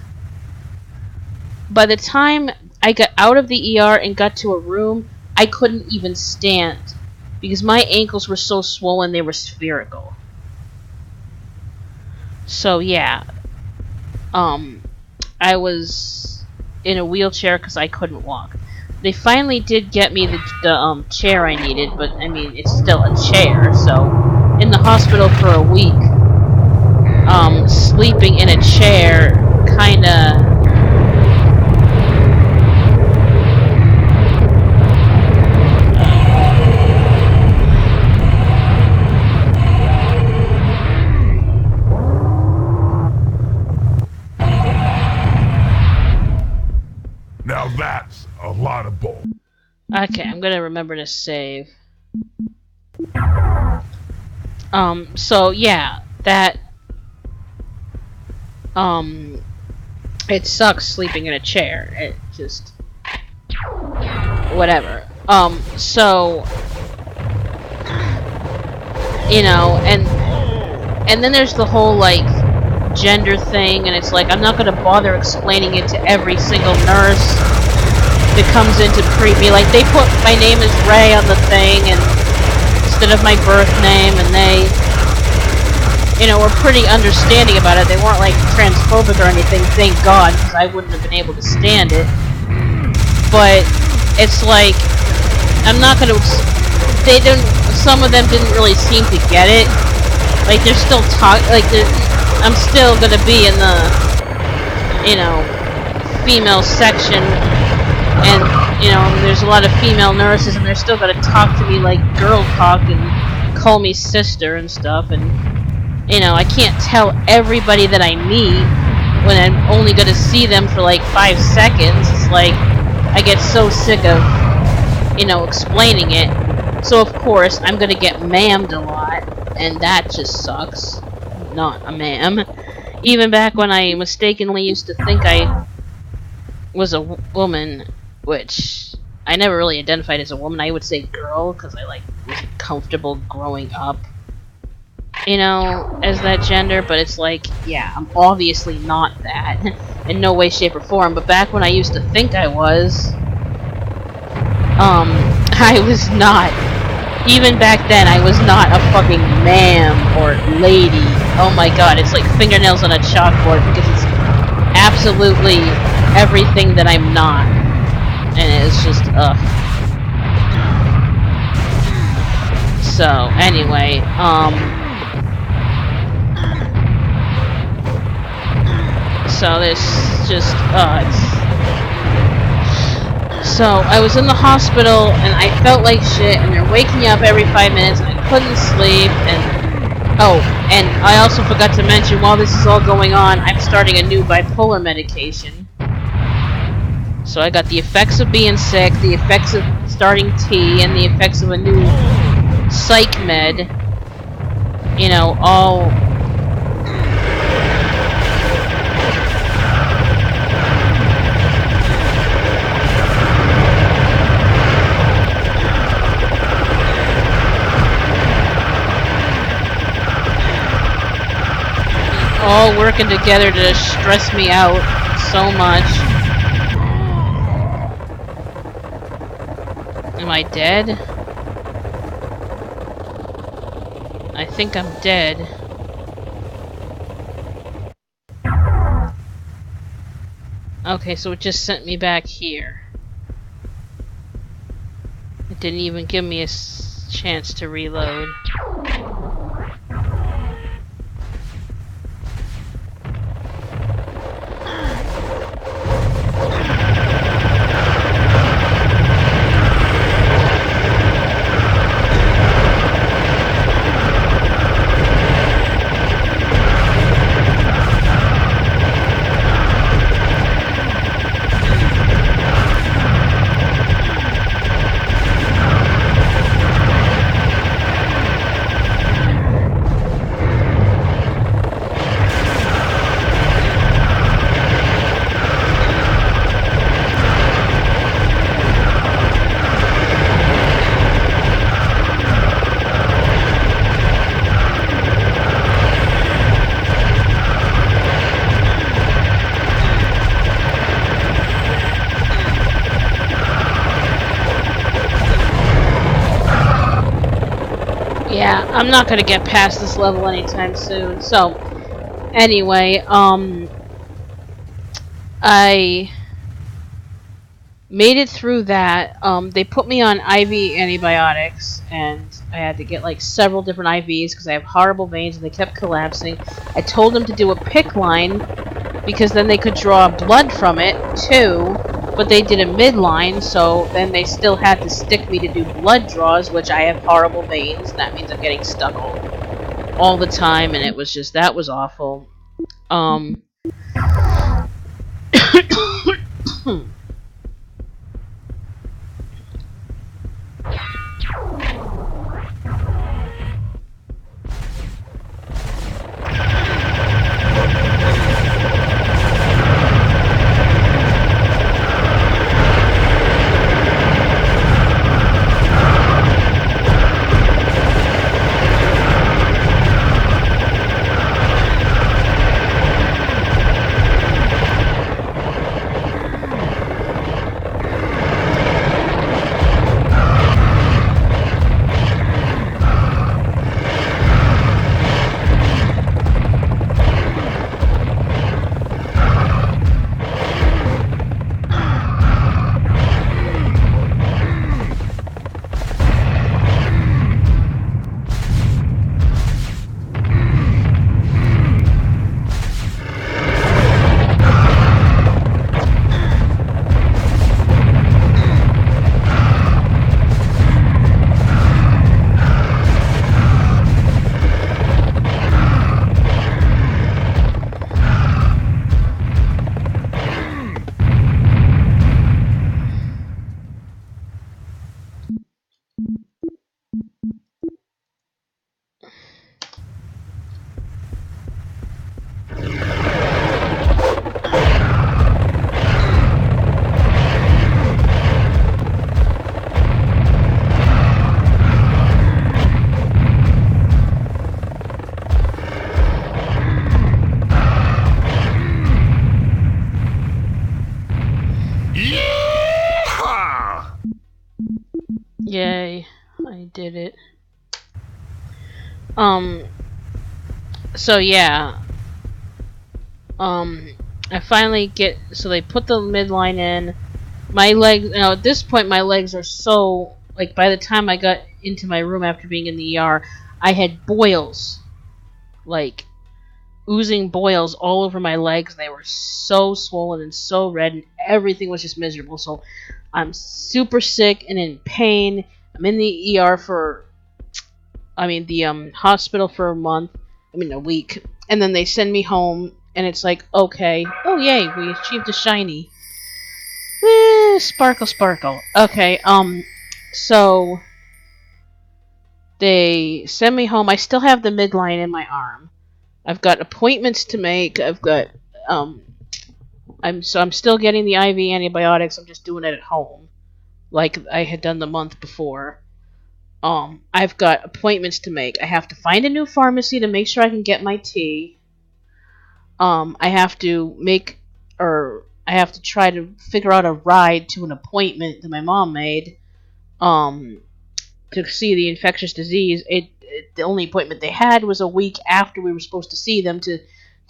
By the time I got out of the ER and got to a room, I couldn't even stand. Because my ankles were so swollen, they were spherical. So yeah, I was in a wheelchair because I couldn't walk. They finally did get me the chair I needed, but I mean, it's still a chair. So in the hospital for a week, sleeping in a chair, kinda. Now that's a lot of bull. Okay, I'm gonna remember to save. So yeah, that, it sucks sleeping in a chair. It just, whatever. So, you know, and then there's the whole, like, gender thing, and it's like, I'm not gonna bother explaining it to every single nurse that comes in to treat me. Like, they put my name as Ray on the thing, and instead of my birth name, and they, you know, were pretty understanding about it. They weren't, like, transphobic or anything, thank God, because I wouldn't have been able to stand it. But it's like, I'm not gonna, some of them didn't really seem to get it. Like, they're still I'm still gonna be in the, you know, female section, and, you know, there's a lot of female nurses, and they're still gonna talk to me like girl talk and call me sister and stuff, and, you know, I can't tell everybody that I meet when I'm only gonna see them for like 5 seconds. It's like, I get so sick of, you know, explaining it. So of course, I'm gonna get ma'amed a lot, and that just sucks. Not a ma'am. Even back when I mistakenly used to think I was a woman, which I never really identified as a woman. I would say girl, because I, like, wasn't comfortable growing up, you know, as that gender. But it's like, yeah, I'm obviously not that in no way, shape, or form. But back when I used to think I was, I was not. Even back then, I was not a fucking ma'am or lady. Oh my god, it's like fingernails on a chalkboard, because it's absolutely everything that I'm not. And it's just, ugh. So, anyway, so this just, so, I was in the hospital, and I felt like shit, and they're waking me up every 5 minutes, and I couldn't sleep, and, oh, and I also forgot to mention, while this is all going on, I'm starting a new bipolar medication. So I got the effects of being sick, the effects of starting T and the effects of a new psych med, you know, all working together to stress me out so much. Am I dead? I think I'm dead. Okay, so it just sent me back here. It didn't even give me a chance to reload. Yeah, I'm not gonna get past this level anytime soon. So, anyway, I made it through that. They put me on IV antibiotics, and I had to get like several different IVs because I have horrible veins and they kept collapsing. I told them to do a PICC line because then they could draw blood from it too. But they did a midline, so then they still had to stick me to do blood draws, which I have horrible veins. That means I'm getting stuck all the time, and it was just, that was awful. Yay, I did it. So yeah. I finally get, so they put the midline in. My legs, now at this point my legs are so, like by the time I got into my room after being in the ER, I had boils. Like, oozing boils all over my legs. They were so swollen and so red, and everything was just miserable. So I'm super sick and in pain. I'm in the ER for, the hospital for a week, and then they send me home, and it's like, okay, oh yay, we achieved a shiny. Woo, sparkle, sparkle. Okay, So they send me home. I still have the midline in my arm. I've got appointments to make. I've got I'm still getting the IV antibiotics. I'm just doing it at home, like I had done the month before. I've got appointments to make. I have to find a new pharmacy to make sure I can get my tea. I have to I have to try to figure out a ride to an appointment that my mom made. To see the infectious disease. The only appointment they had was a week after we were supposed to see them to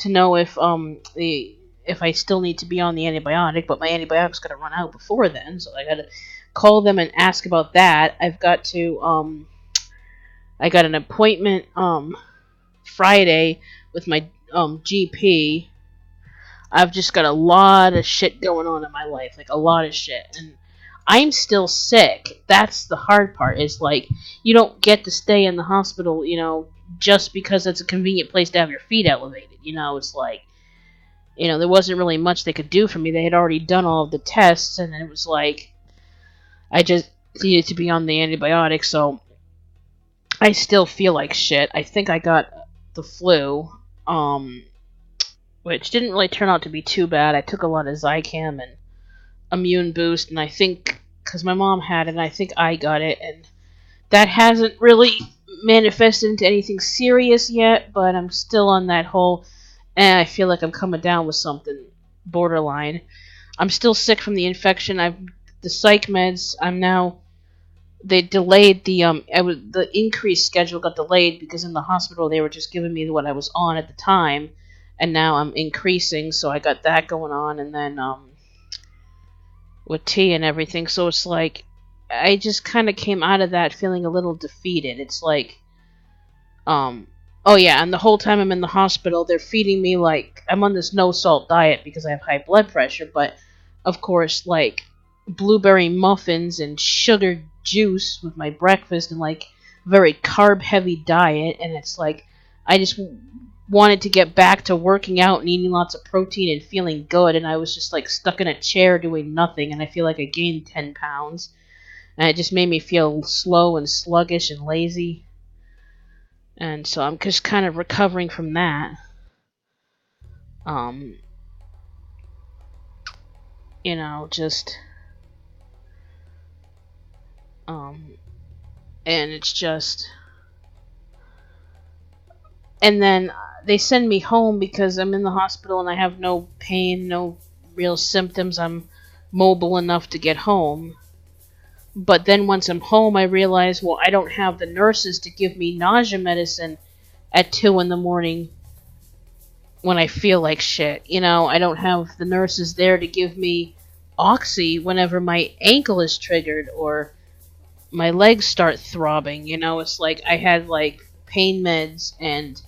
know if I still need to be on the antibiotic, but my antibiotic's gonna run out before then, so I gotta call them and ask about that. I've got to I got an appointment Friday with my GP. I've just got a lot of shit going on in my life, like a lot of shit, and I'm still sick. That's the hard part. Is like you don't get to stay in the hospital, just because it's a convenient place to have your feet elevated. It's like, there wasn't really much they could do for me. They had already done all of the tests, and it was like I just needed to be on the antibiotics. So I still feel like shit. I think I got the flu, which didn't really turn out to be too bad. I took a lot of Zicam and immune boost, and I think because my mom had it, and I think I got it, and that hasn't really manifested into anything serious yet, but I'm still on that whole, and I feel like I'm coming down with something borderline. I'm still sick from the infection. The psych meds. They delayed the increased schedule got delayed because in the hospital they were just giving me what I was on at the time, and now I'm increasing, so I got that going on, and then with tea and everything. So it's like I just kind of came out of that feeling a little defeated. It's like, oh yeah, and the whole time I'm in the hospital, they're feeding me like I'm on this no salt diet because I have high blood pressure, but of course like blueberry muffins and sugar juice with my breakfast and like very carb heavy diet, and it's like I just wanted to get back to working out and eating lots of protein and feeling good, and I was just like stuck in a chair doing nothing, and I feel like I gained 10 pounds, and it just made me feel slow and sluggish and lazy, and so I'm just kind of recovering from that. Just and it's just, and then they send me home because I'm in the hospital and I have no pain, no real symptoms. I'm mobile enough to get home. But then once I'm home, I realize, well, I don't have the nurses to give me nausea medicine at 2 in the morning when I feel like shit. I don't have the nurses there to give me Oxy whenever my ankle is triggered or my legs start throbbing. It's like I had like pain meds and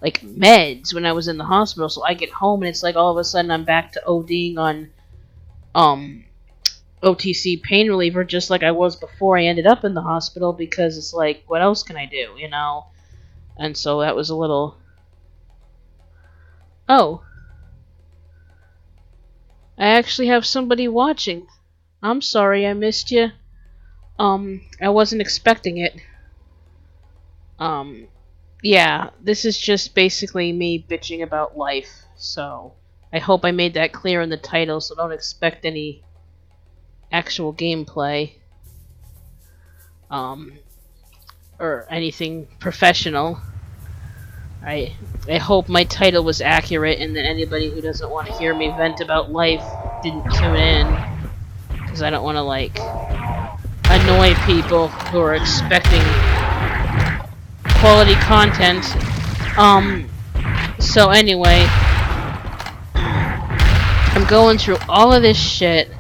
like meds when I was in the hospital, so I get home and it's like all of a sudden I'm back to ODing on OTC pain reliever just like I was before I ended up in the hospital, because it's like, what else can I do, And so that was a little... Oh. I actually have somebody watching. I'm sorry I missed you. I wasn't expecting it. Yeah, this is just basically me bitching about life, so I hope I made that clear in the title, so don't expect any actual gameplay, or anything professional. I hope my title was accurate and that anybody who doesn't want to hear me vent about life didn't tune in, because I don't want to, like, annoy people who are expecting quality content. So anyway, I'm going through all of this shit,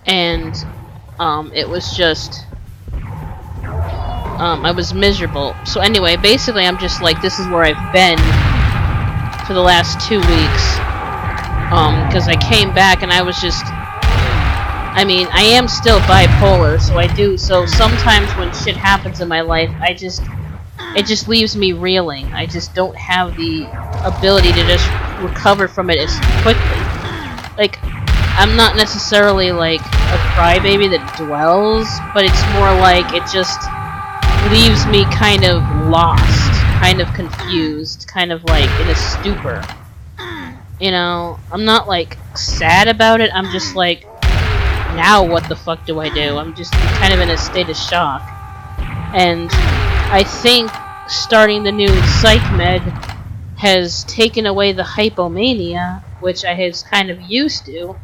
and it was just I was miserable. So anyway, basically I'm just like, this is where I've been for the last 2 weeks, because I came back and I was just, I mean, I am still bipolar, so sometimes when shit happens in my life, it just leaves me reeling. I just don't have the ability to just recover from it as quickly. Like, I'm not necessarily like a crybaby that dwells, but it's more like it just leaves me kind of lost, kind of confused, kind of like in a stupor. You know, I'm not like sad about it, I'm just like, now what the fuck do I do? I'm just kind of in a state of shock. And I think starting the new psych med has taken away the hypomania, which I was kind of used to,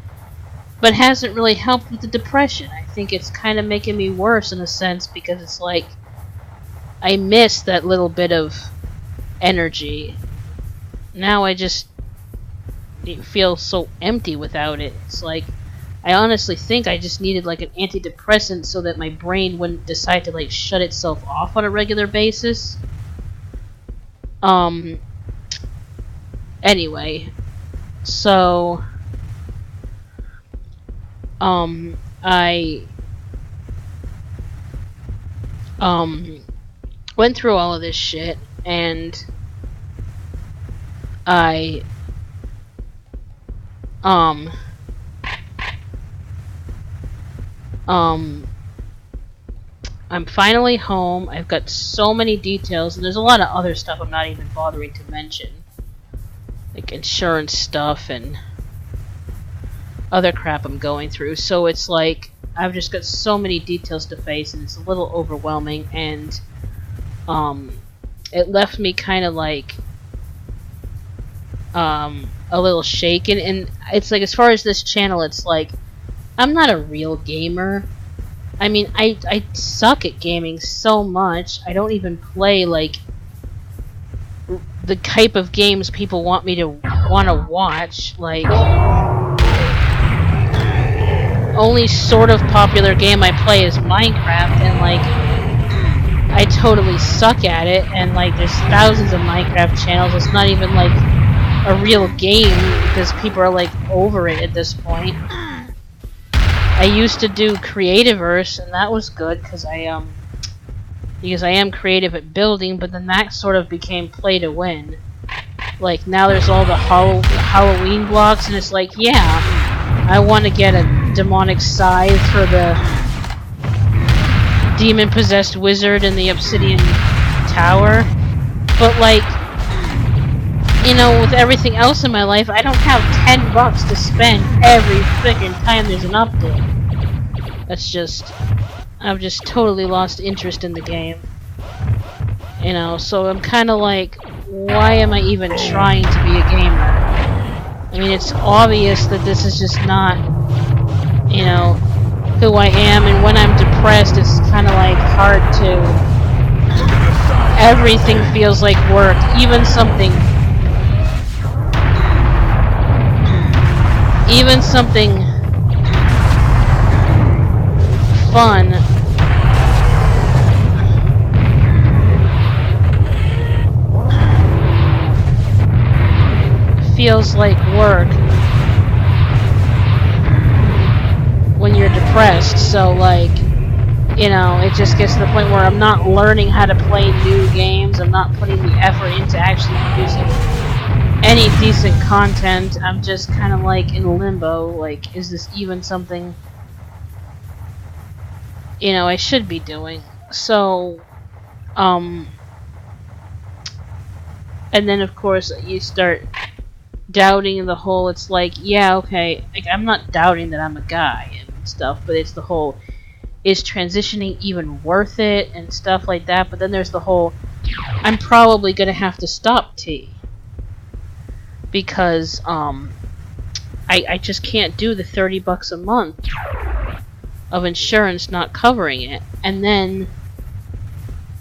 but hasn't really helped with the depression. I think it's kind of making me worse in a sense, because it's like I miss that little bit of energy. Now I just feel so empty without it. It's like, I honestly think I just needed like an antidepressant so that my brain wouldn't decide to like shut itself off on a regular basis. Anyway, so I went through all of this shit, and I I'm finally home. I've got so many details, and there's a lot of other stuff I'm not even bothering to mention, like insurance stuff and other crap I'm going through. So it's like I've just got so many details to face, and it's a little overwhelming, and it left me kind of like a little shaken. And it's like, as far as this channel, it's like I'm not a real gamer. I mean, I suck at gaming so much. I don't even play like the type of games people want me to watch. Like, only sort of popular game I play is Minecraft, and like I totally suck at it. And like there's thousands of Minecraft channels. It's not even like a real game because people are like over it at this point. I used to do Creativerse, and that was good because I am creative at building, but then that sort of became play to win. Like, now there's all the Halloween blocks, and it's like, yeah, I want to get a demonic scythe for the demon-possessed wizard in the Obsidian Tower, but like, you know, with everything else in my life, I don't have $10 to spend every freaking time there's an update. That's just, I've just totally lost interest in the game. You know, so I'm kind of like, why am I even trying to be a gamer? I mean, it's obvious that this is just not, you know, who I am, and when I'm depressed, it's kind of like hard to, everything feels like work, even something fun feels like work when you're depressed. So like, you know, it just gets to the point where I'm not learning how to play new games. I'm not putting the effort into actually producing any decent content. I'm just kind of like in limbo, like, is this even something, you know, I should be doing? So, and then of course you start doubting the whole, it's like, yeah, okay, like, I'm not doubting that I'm a guy and stuff, but it's the whole, is transitioning even worth it and stuff like that. But then there's the whole, I'm probably gonna have to stop T, because I just can't do the $30 a month of insurance not covering it. And then,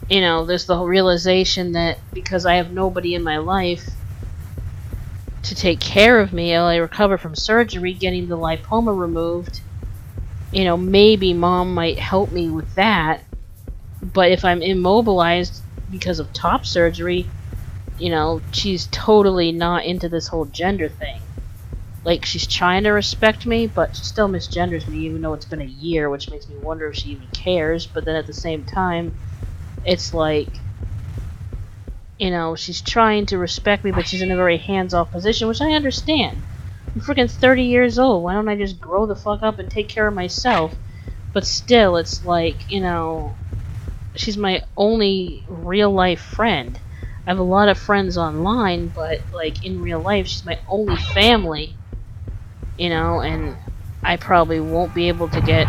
you know, there's the whole realization that because I have nobody in my life to take care of me while I recover from surgery, getting the lipoma removed, you know, maybe mom might help me with that. But if I'm immobilized because of top surgery, you know, she's totally not into this whole gender thing. Like, she's trying to respect me, but she still misgenders me, even though it's been a year, which makes me wonder if she even cares. But then at the same time, it's like, you know, she's trying to respect me, but she's in a very hands-off position, which I understand. I'm freaking 30 years old. Why don't I just grow the fuck up and take care of myself? But still, it's like, you know, she's my only real life friend. I have a lot of friends online, but like in real life, she's my only family. You know, and I probably won't be able to get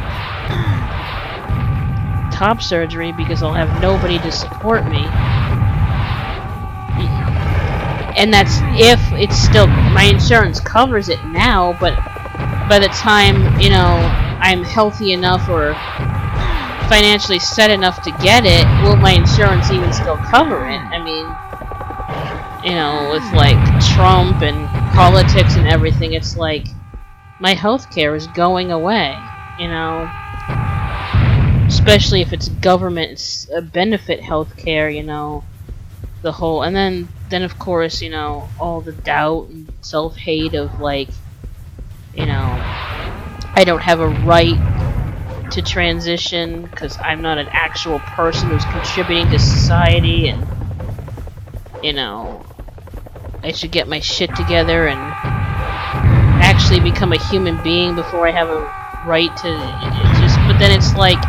top surgery because I'll have nobody to support me. And that's if it's still, my insurance covers it now, but by the time, you know, I'm healthy enough or financially set enough to get it, will my insurance even still cover it? I mean, you know, with like Trump and politics and everything, it's like my healthcare is going away, you know, especially if it's government benefit healthcare, you know, the whole, and then of course, you know, all the doubt and self-hate of like, you know, I don't have a right to transition because I'm not an actual person who's contributing to society, and you know, I should get my shit together and actually become a human being before I have a right to just. But then it's like,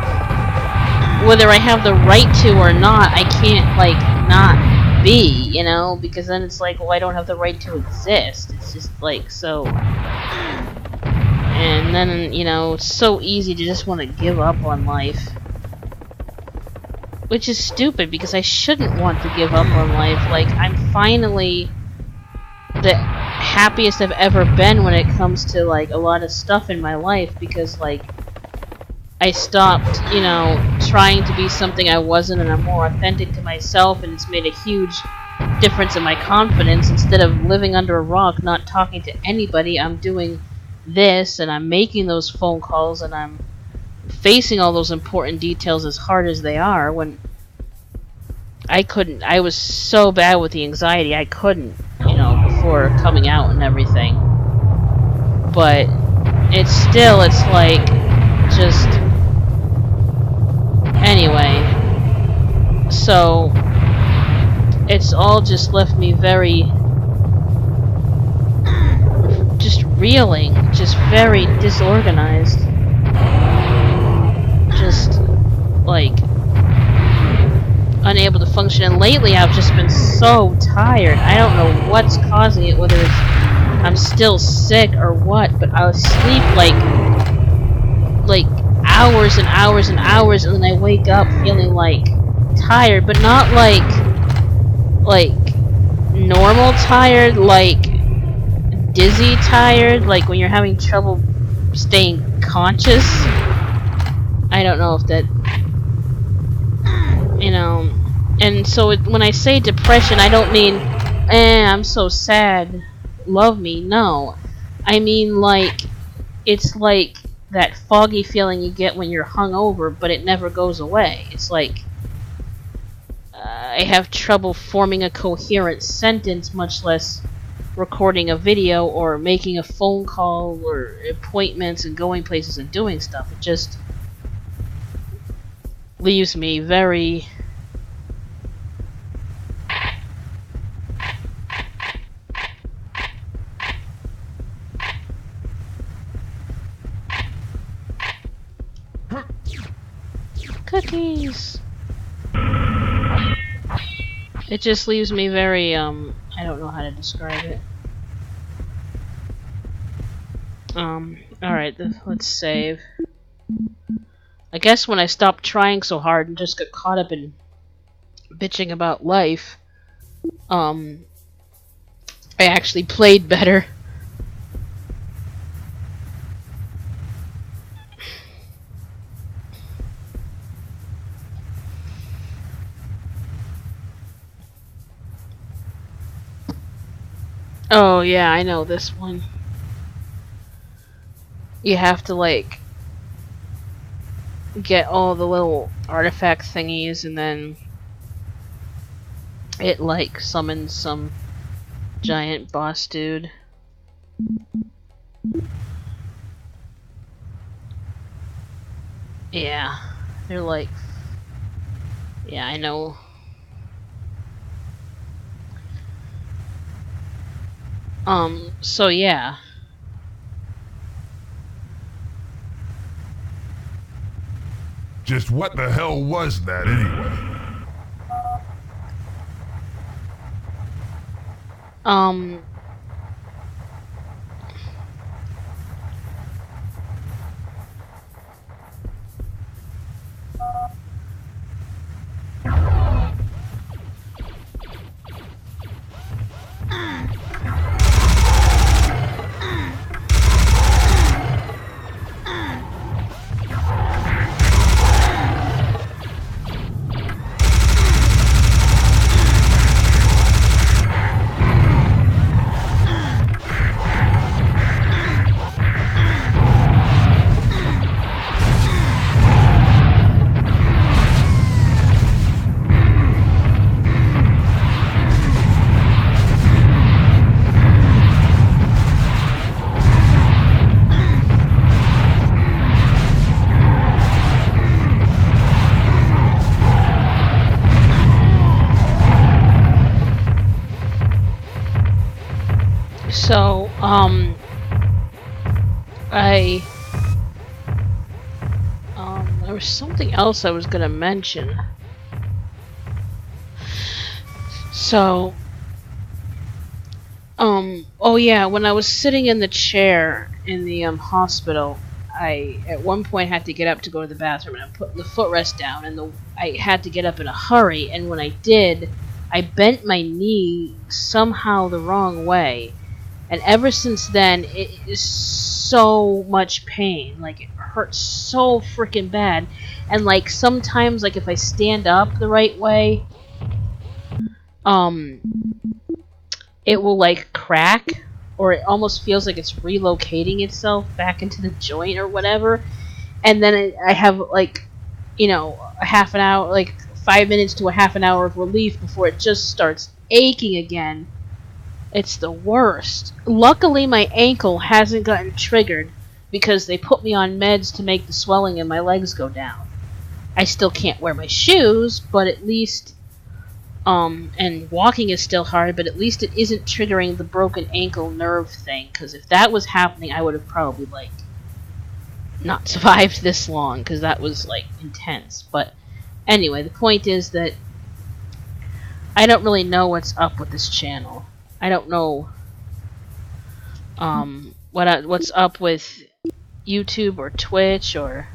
whether I have the right to or not, I can't like not be, you know, because then it's like, well, I don't have the right to exist. It's just like so. And then, you know, it's so easy to just want to give up on life. Which is stupid, because I shouldn't want to give up on life. Like, I'm finally the happiest I've ever been when it comes to, like, a lot of stuff in my life, because, like, I stopped, you know, trying to be something I wasn't, and I'm more authentic to myself, and it's made a huge difference in my confidence. Instead of living under a rock, not talking to anybody, I'm doing this, and I'm making those phone calls, and I'm facing all those important details as hard as they are, when I couldn't. I was so bad with the anxiety, I couldn't, you know, before coming out and everything. But it's still, it's like, just, anyway, so it's all just left me very, just reeling, just very disorganized, just like unable to function. And lately I've just been so tired. I don't know what's causing it, whether it's I'm still sick or what, but I'll sleep like hours and hours and hours, and then I wake up feeling like tired, but not like normal tired, like dizzy tired, like when you're having trouble staying conscious. I don't know if that, you know. And so when I say depression, I don't mean, I'm so sad, love me. No, I mean like, it's like that foggy feeling you get when you're hungover, but it never goes away. It's like, I have trouble forming a coherent sentence, much less recording a video or making a phone call or appointments and going places and doing stuff. It just leaves me very cookies. It just leaves me very I don't know how to describe it. Alright, let's save. I guess when I stopped trying so hard and just got caught up in bitching about life, I actually played better. Oh yeah, I know this one. You have to like get all the little artifact thingies, and then it like summons some giant boss dude. Yeah, they're like, yeah, I know. So yeah. Just what the hell was that anyway? So, there was something else I was gonna mention. So, oh yeah, when I was sitting in the chair in the, hospital, I, at one point, had to get up to go to the bathroom, and I put the footrest down, and I had to get up in a hurry, and when I did, I bent my knee somehow the wrong way. And ever since then, it is so much pain. Like, it hurts so freaking bad. And, like, sometimes, like, if I stand up the right way, it will, like, crack. Or it almost feels like it's relocating itself back into the joint or whatever. And then I have, like, you know, a half an hour, like, 5 minutes to a half an hour of relief before it just starts aching again. It's the worst. Luckily, my ankle hasn't gotten triggered because they put me on meds to make the swelling in my legs go down. I still can't wear my shoes, but at least, and walking is still hard, but at least it isn't triggering the broken ankle nerve thing, because if that was happening, I would have probably, like, not survived this long, because that was, like, intense. But anyway, the point is that I don't really know what's up with this channel. I don't know what's up with YouTube or Twitch or...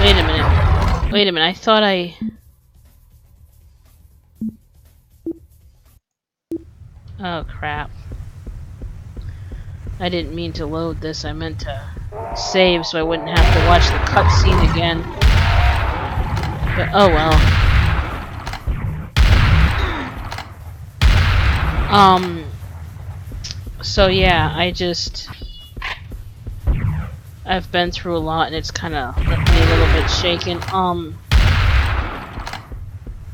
Wait a minute, I thought I... Oh crap. I didn't mean to load this, I meant to save so I wouldn't have to watch the cutscene again. But oh well. So yeah, I've been through a lot and it's kinda left me a little bit shaken.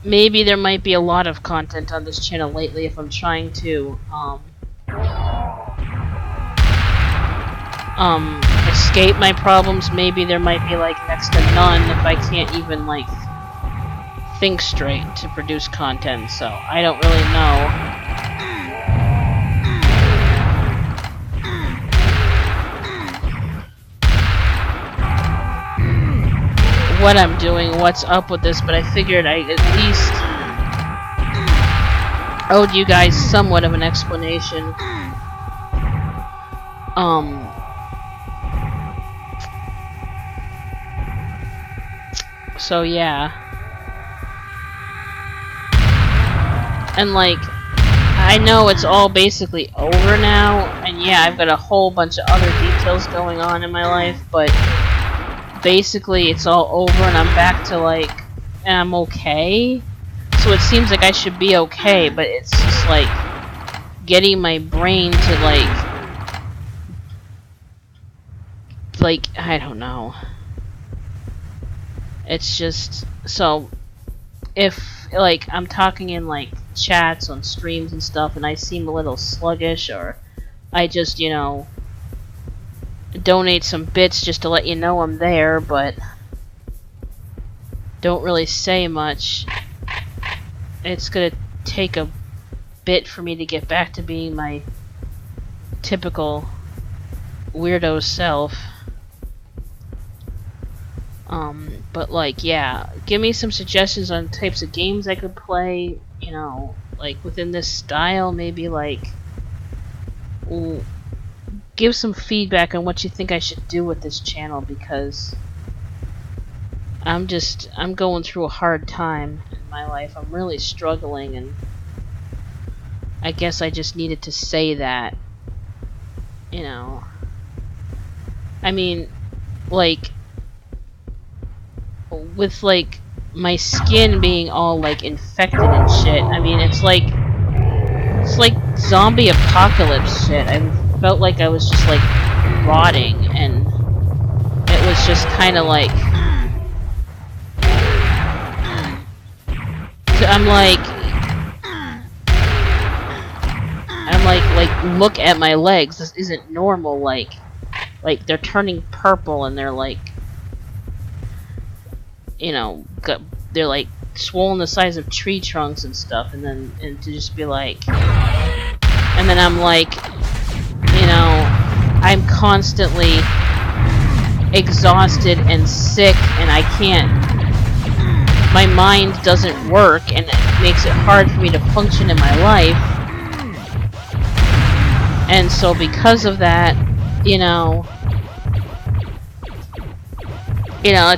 Maybe there might be a lot of content on this channel lately if I'm trying to, escape my problems. Maybe there might be, like, next to none if I can't even, like, think straight to produce content, so I don't really know. What I'm doing, what's up with this, but I figured I at least owed you guys somewhat of an explanation. So yeah. And like, I know it's all basically over now, and yeah, I've got a whole bunch of other details going on in my life, but basically it's all over and I'm back to, like, and I'm okay. So it seems like I should be okay, but it's just like getting my brain to like I don't know. It's just, so if, like, I'm talking in, like, chats on streams and stuff and I seem a little sluggish, or I just, you know, donate some bits just to let you know I'm there, but don't really say much, it's gonna take a bit for me to get back to being my typical weirdo self. But like, yeah, give me some suggestions on types of games I could play, you know, like within this style, maybe like, give some feedback on what you think I should do with this channel, because I'm going through a hard time in my life. I'm really struggling, and I guess I just needed to say that, you know. I mean, like, with like my skin being all like infected and shit. I mean, it's like zombie apocalypse shit. I felt like I was just like rotting, and it was just kind of like, look at my legs. This isn't normal. Like they're turning purple, and they're like, you know, they're like swollen the size of tree trunks and stuff, and to just be like, and then I'm like, you know, I'm constantly exhausted and sick, and I can't, my mind doesn't work, and it makes it hard for me to function in my life. And so because of that, you know,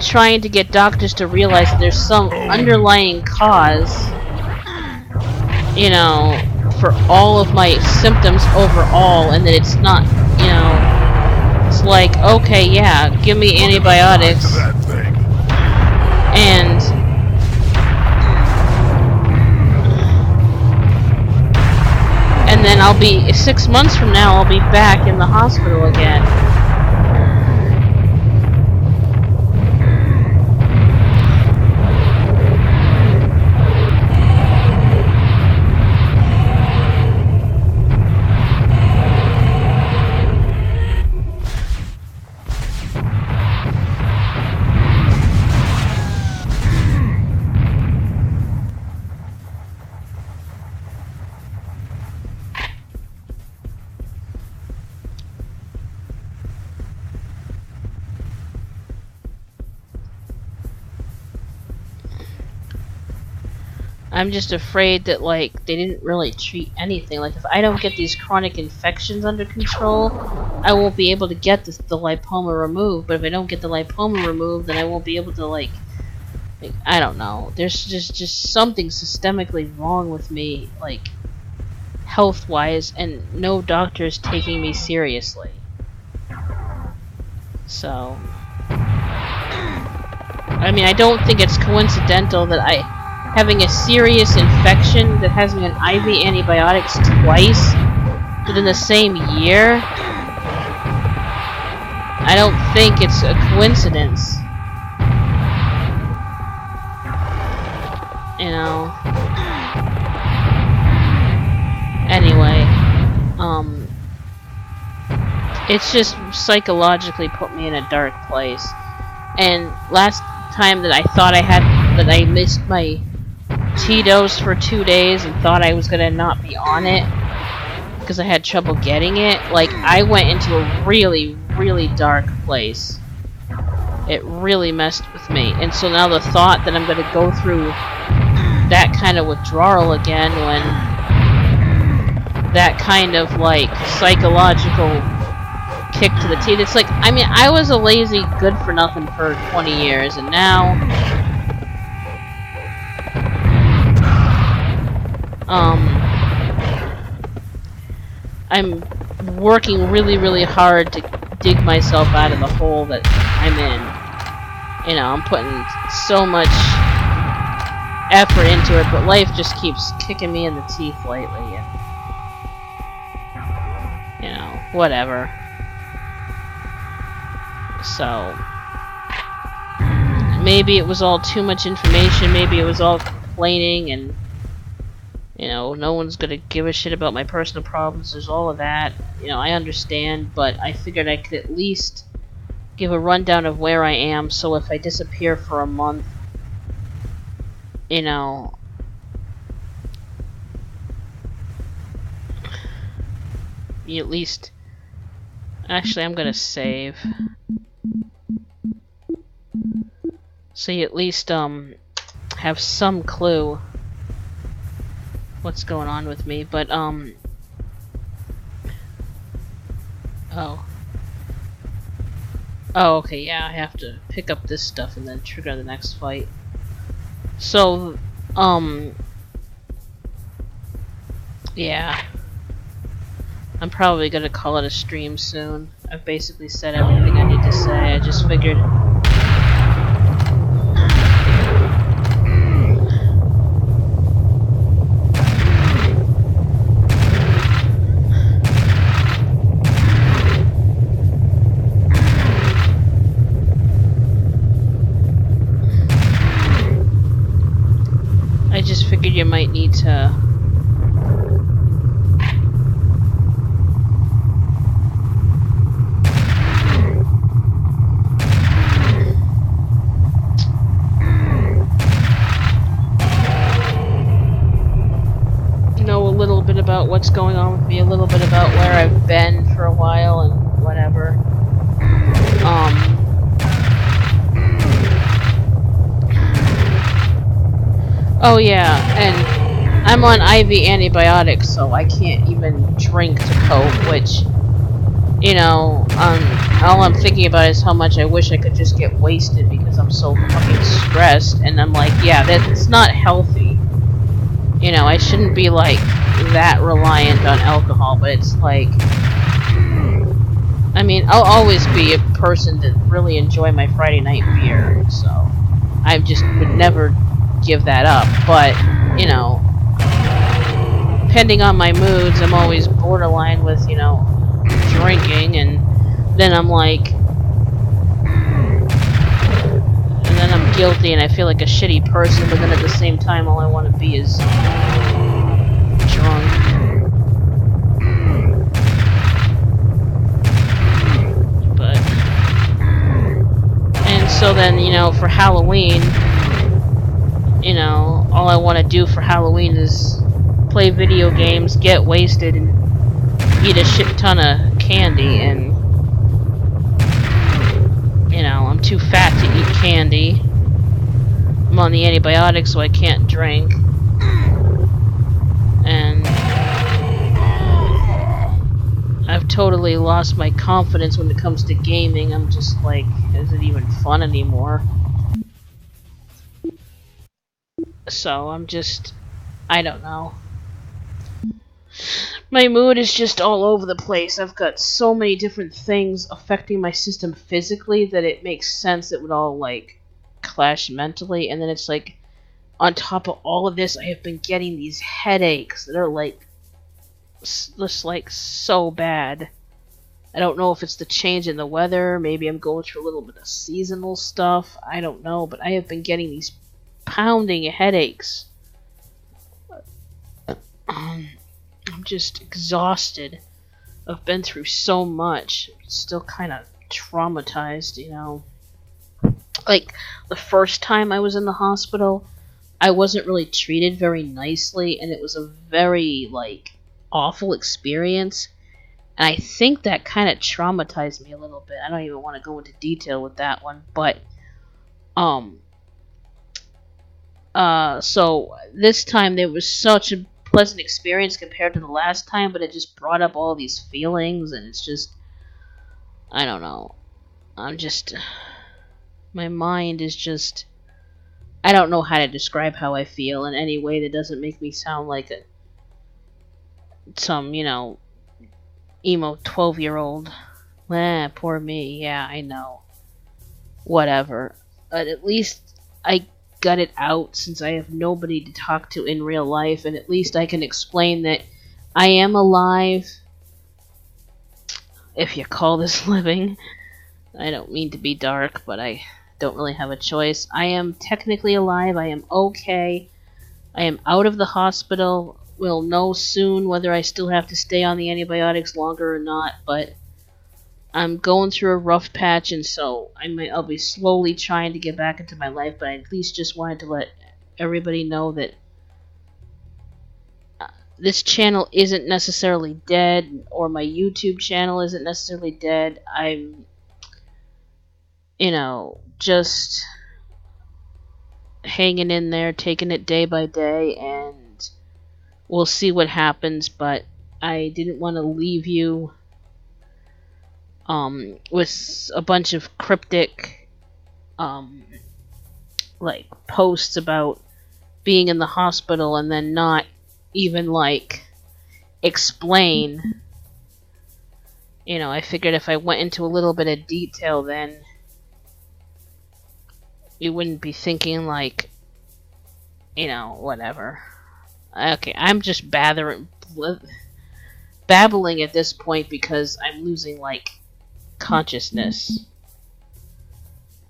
trying to get doctors to realize that there's some underlying cause, you know, for all of my symptoms overall, and that it's not, you know, it's like, okay, yeah, give me antibiotics, and then I'll be, 6 months from now, I'll be back in the hospital again. I'm just afraid that, like, they didn't really treat anything. Like, if I don't get these chronic infections under control, I won't be able to get the lipoma removed. But if I don't get the lipoma removed, then I won't be able to, like I don't know. There's just something systemically wrong with me, like, health-wise, and no doctor is taking me seriously. So, I mean, I don't think it's coincidental that having a serious infection that has me on IV antibiotics twice within the same year, I don't think it's a coincidence. You know. Anyway, it's just psychologically put me in a dark place. And last time that I thought I missed my Cheetos for 2 days and thought I was gonna not be on it because I had trouble getting it, like, I went into a really, really dark place. It really messed with me. And so now the thought that I'm gonna go through that kind of withdrawal again, when that kind of, like, psychological kick to the teeth, it's like, I mean, I was a lazy good-for-nothing for 20 years, and now I'm working really, really hard to dig myself out of the hole that I'm in. You know, I'm putting so much effort into it, but life just keeps kicking me in the teeth lately, and, you know, whatever. So, maybe it was all too much information, maybe it was all complaining, and, you know, no one's gonna give a shit about my personal problems. There's all of that. You know, I understand, but I figured I could at least give a rundown of where I am, so if I disappear for a month, you know, you at least... Actually, I'm gonna save. So you at least have some clue what's going on with me. But oh. Oh, okay, yeah, I have to pick up this stuff and then trigger the next fight. So, yeah. I'm probably gonna call it a stream soon. I've basically said everything I need to say. I just figured... I just figured you might need to... know a little bit about what's going on with me, a little bit about where I've been for a while and whatever. Oh yeah, and I'm on IV antibiotics, so I can't even drink to cope, which, you know, all I'm thinking about is how much I wish I could just get wasted because I'm so fucking stressed, and I'm like, yeah, that's not healthy. You know, I shouldn't be, like, that reliant on alcohol, but it's like... I mean, I'll always be a person that really enjoy my Friday night beer, so... I just would never give that up, but, you know... Depending on my moods, I'm always borderline with, you know, drinking, and then I'm like... And then I'm guilty and I feel like a shitty person, but then at the same time all I want to be is drunk. But... And so then, you know, for Halloween, you know, all I want to do for Halloween is play video games, get wasted, and eat a shit ton of candy, and you know, I'm too fat to eat candy. I'm on the antibiotics, so I can't drink. And I've totally lost my confidence when it comes to gaming. I'm just like, is it even fun anymore? So I'm just, I don't know. My mood is just all over the place. I've got so many different things affecting my system physically that it makes sense it would all, like, clash mentally. And then it's like, on top of all of this, I have been getting these headaches that are, like, just, like, so bad. I don't know if it's the change in the weather. Maybe I'm going through a little bit of seasonal stuff. I don't know. But I have been getting these pounding headaches. I'm just exhausted. I've been through so much. Still kind of traumatized, you know. Like, the first time I was in the hospital, I wasn't really treated very nicely, and it was a very, like, awful experience. And I think that kind of traumatized me a little bit. I don't even want to go into detail with that one, but, so this time there was such a pleasant experience compared to the last time, but it just brought up all these feelings, and it's just, I don't know. I'm just, my mind is just, I don't know how to describe how I feel in any way that doesn't make me sound like some, you know, emo 12-year-old. Poor me. Yeah, I know. Whatever. But at least I got it out since I have nobody to talk to in real life, and at least I can explain that I am alive, if you call this living. I don't mean to be dark, but I don't really have a choice. I am technically alive. I am okay. I am out of the hospital. We'll know soon whether I still have to stay on the antibiotics longer or not, but I'm going through a rough patch, and so I'll be slowly trying to get back into my life, but I at least just wanted to let everybody know that this channel isn't necessarily dead, or my YouTube channel isn't necessarily dead. I'm, you know, just hanging in there, taking it day by day, and we'll see what happens, but I didn't want to leave you with a bunch of cryptic like posts about being in the hospital and then not even like explain. You know, I figured if I went into a little bit of detail, then you wouldn't be thinking like, you know, whatever. Okay, I'm just babbling at this point because I'm losing like consciousness.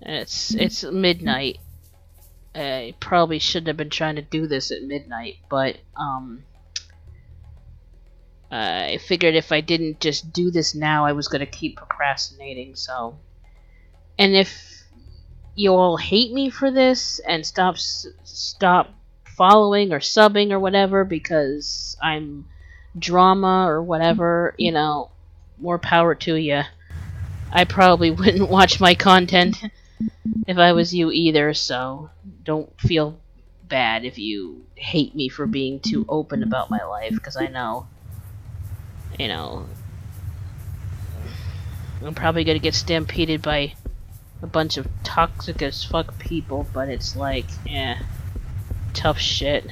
It's midnight. I probably shouldn't have been trying to do this at midnight, but I figured if I didn't just do this now, I was gonna keep procrastinating. So, and if you all hate me for this and stop following or subbing or whatever because I'm drama or whatever, you know, more power to you. I probably wouldn't watch my content if I was you either, so don't feel bad if you hate me for being too open about my life, because I know, you know, I'm probably gonna get stampeded by a bunch of toxic as fuck people, but it's like, tough shit.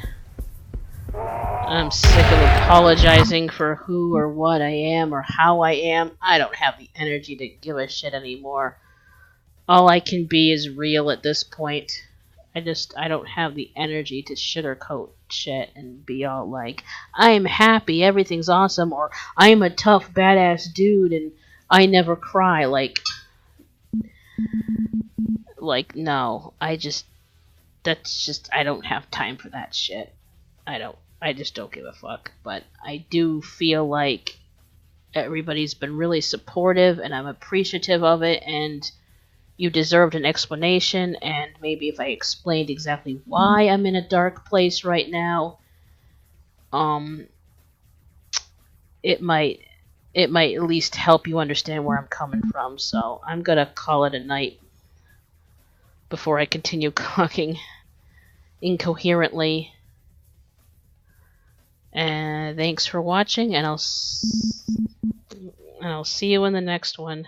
I'm sick of apologizing for who or what I am or how I am. I don't have the energy to give a shit anymore. All I can be is real at this point. I don't have the energy to sugarcoat shit and be all like, I'm happy, everything's awesome, or I'm a tough, badass dude and I never cry. Like, no. I don't have time for that shit. I just don't give a fuck. But I do feel like everybody's been really supportive and I'm appreciative of it, and you deserved an explanation, and maybe if I explained exactly why I'm in a dark place right now, it might at least help you understand where I'm coming from. So I'm gonna call it a night before I continue talking incoherently. And thanks for watching, and I'll see you in the next one.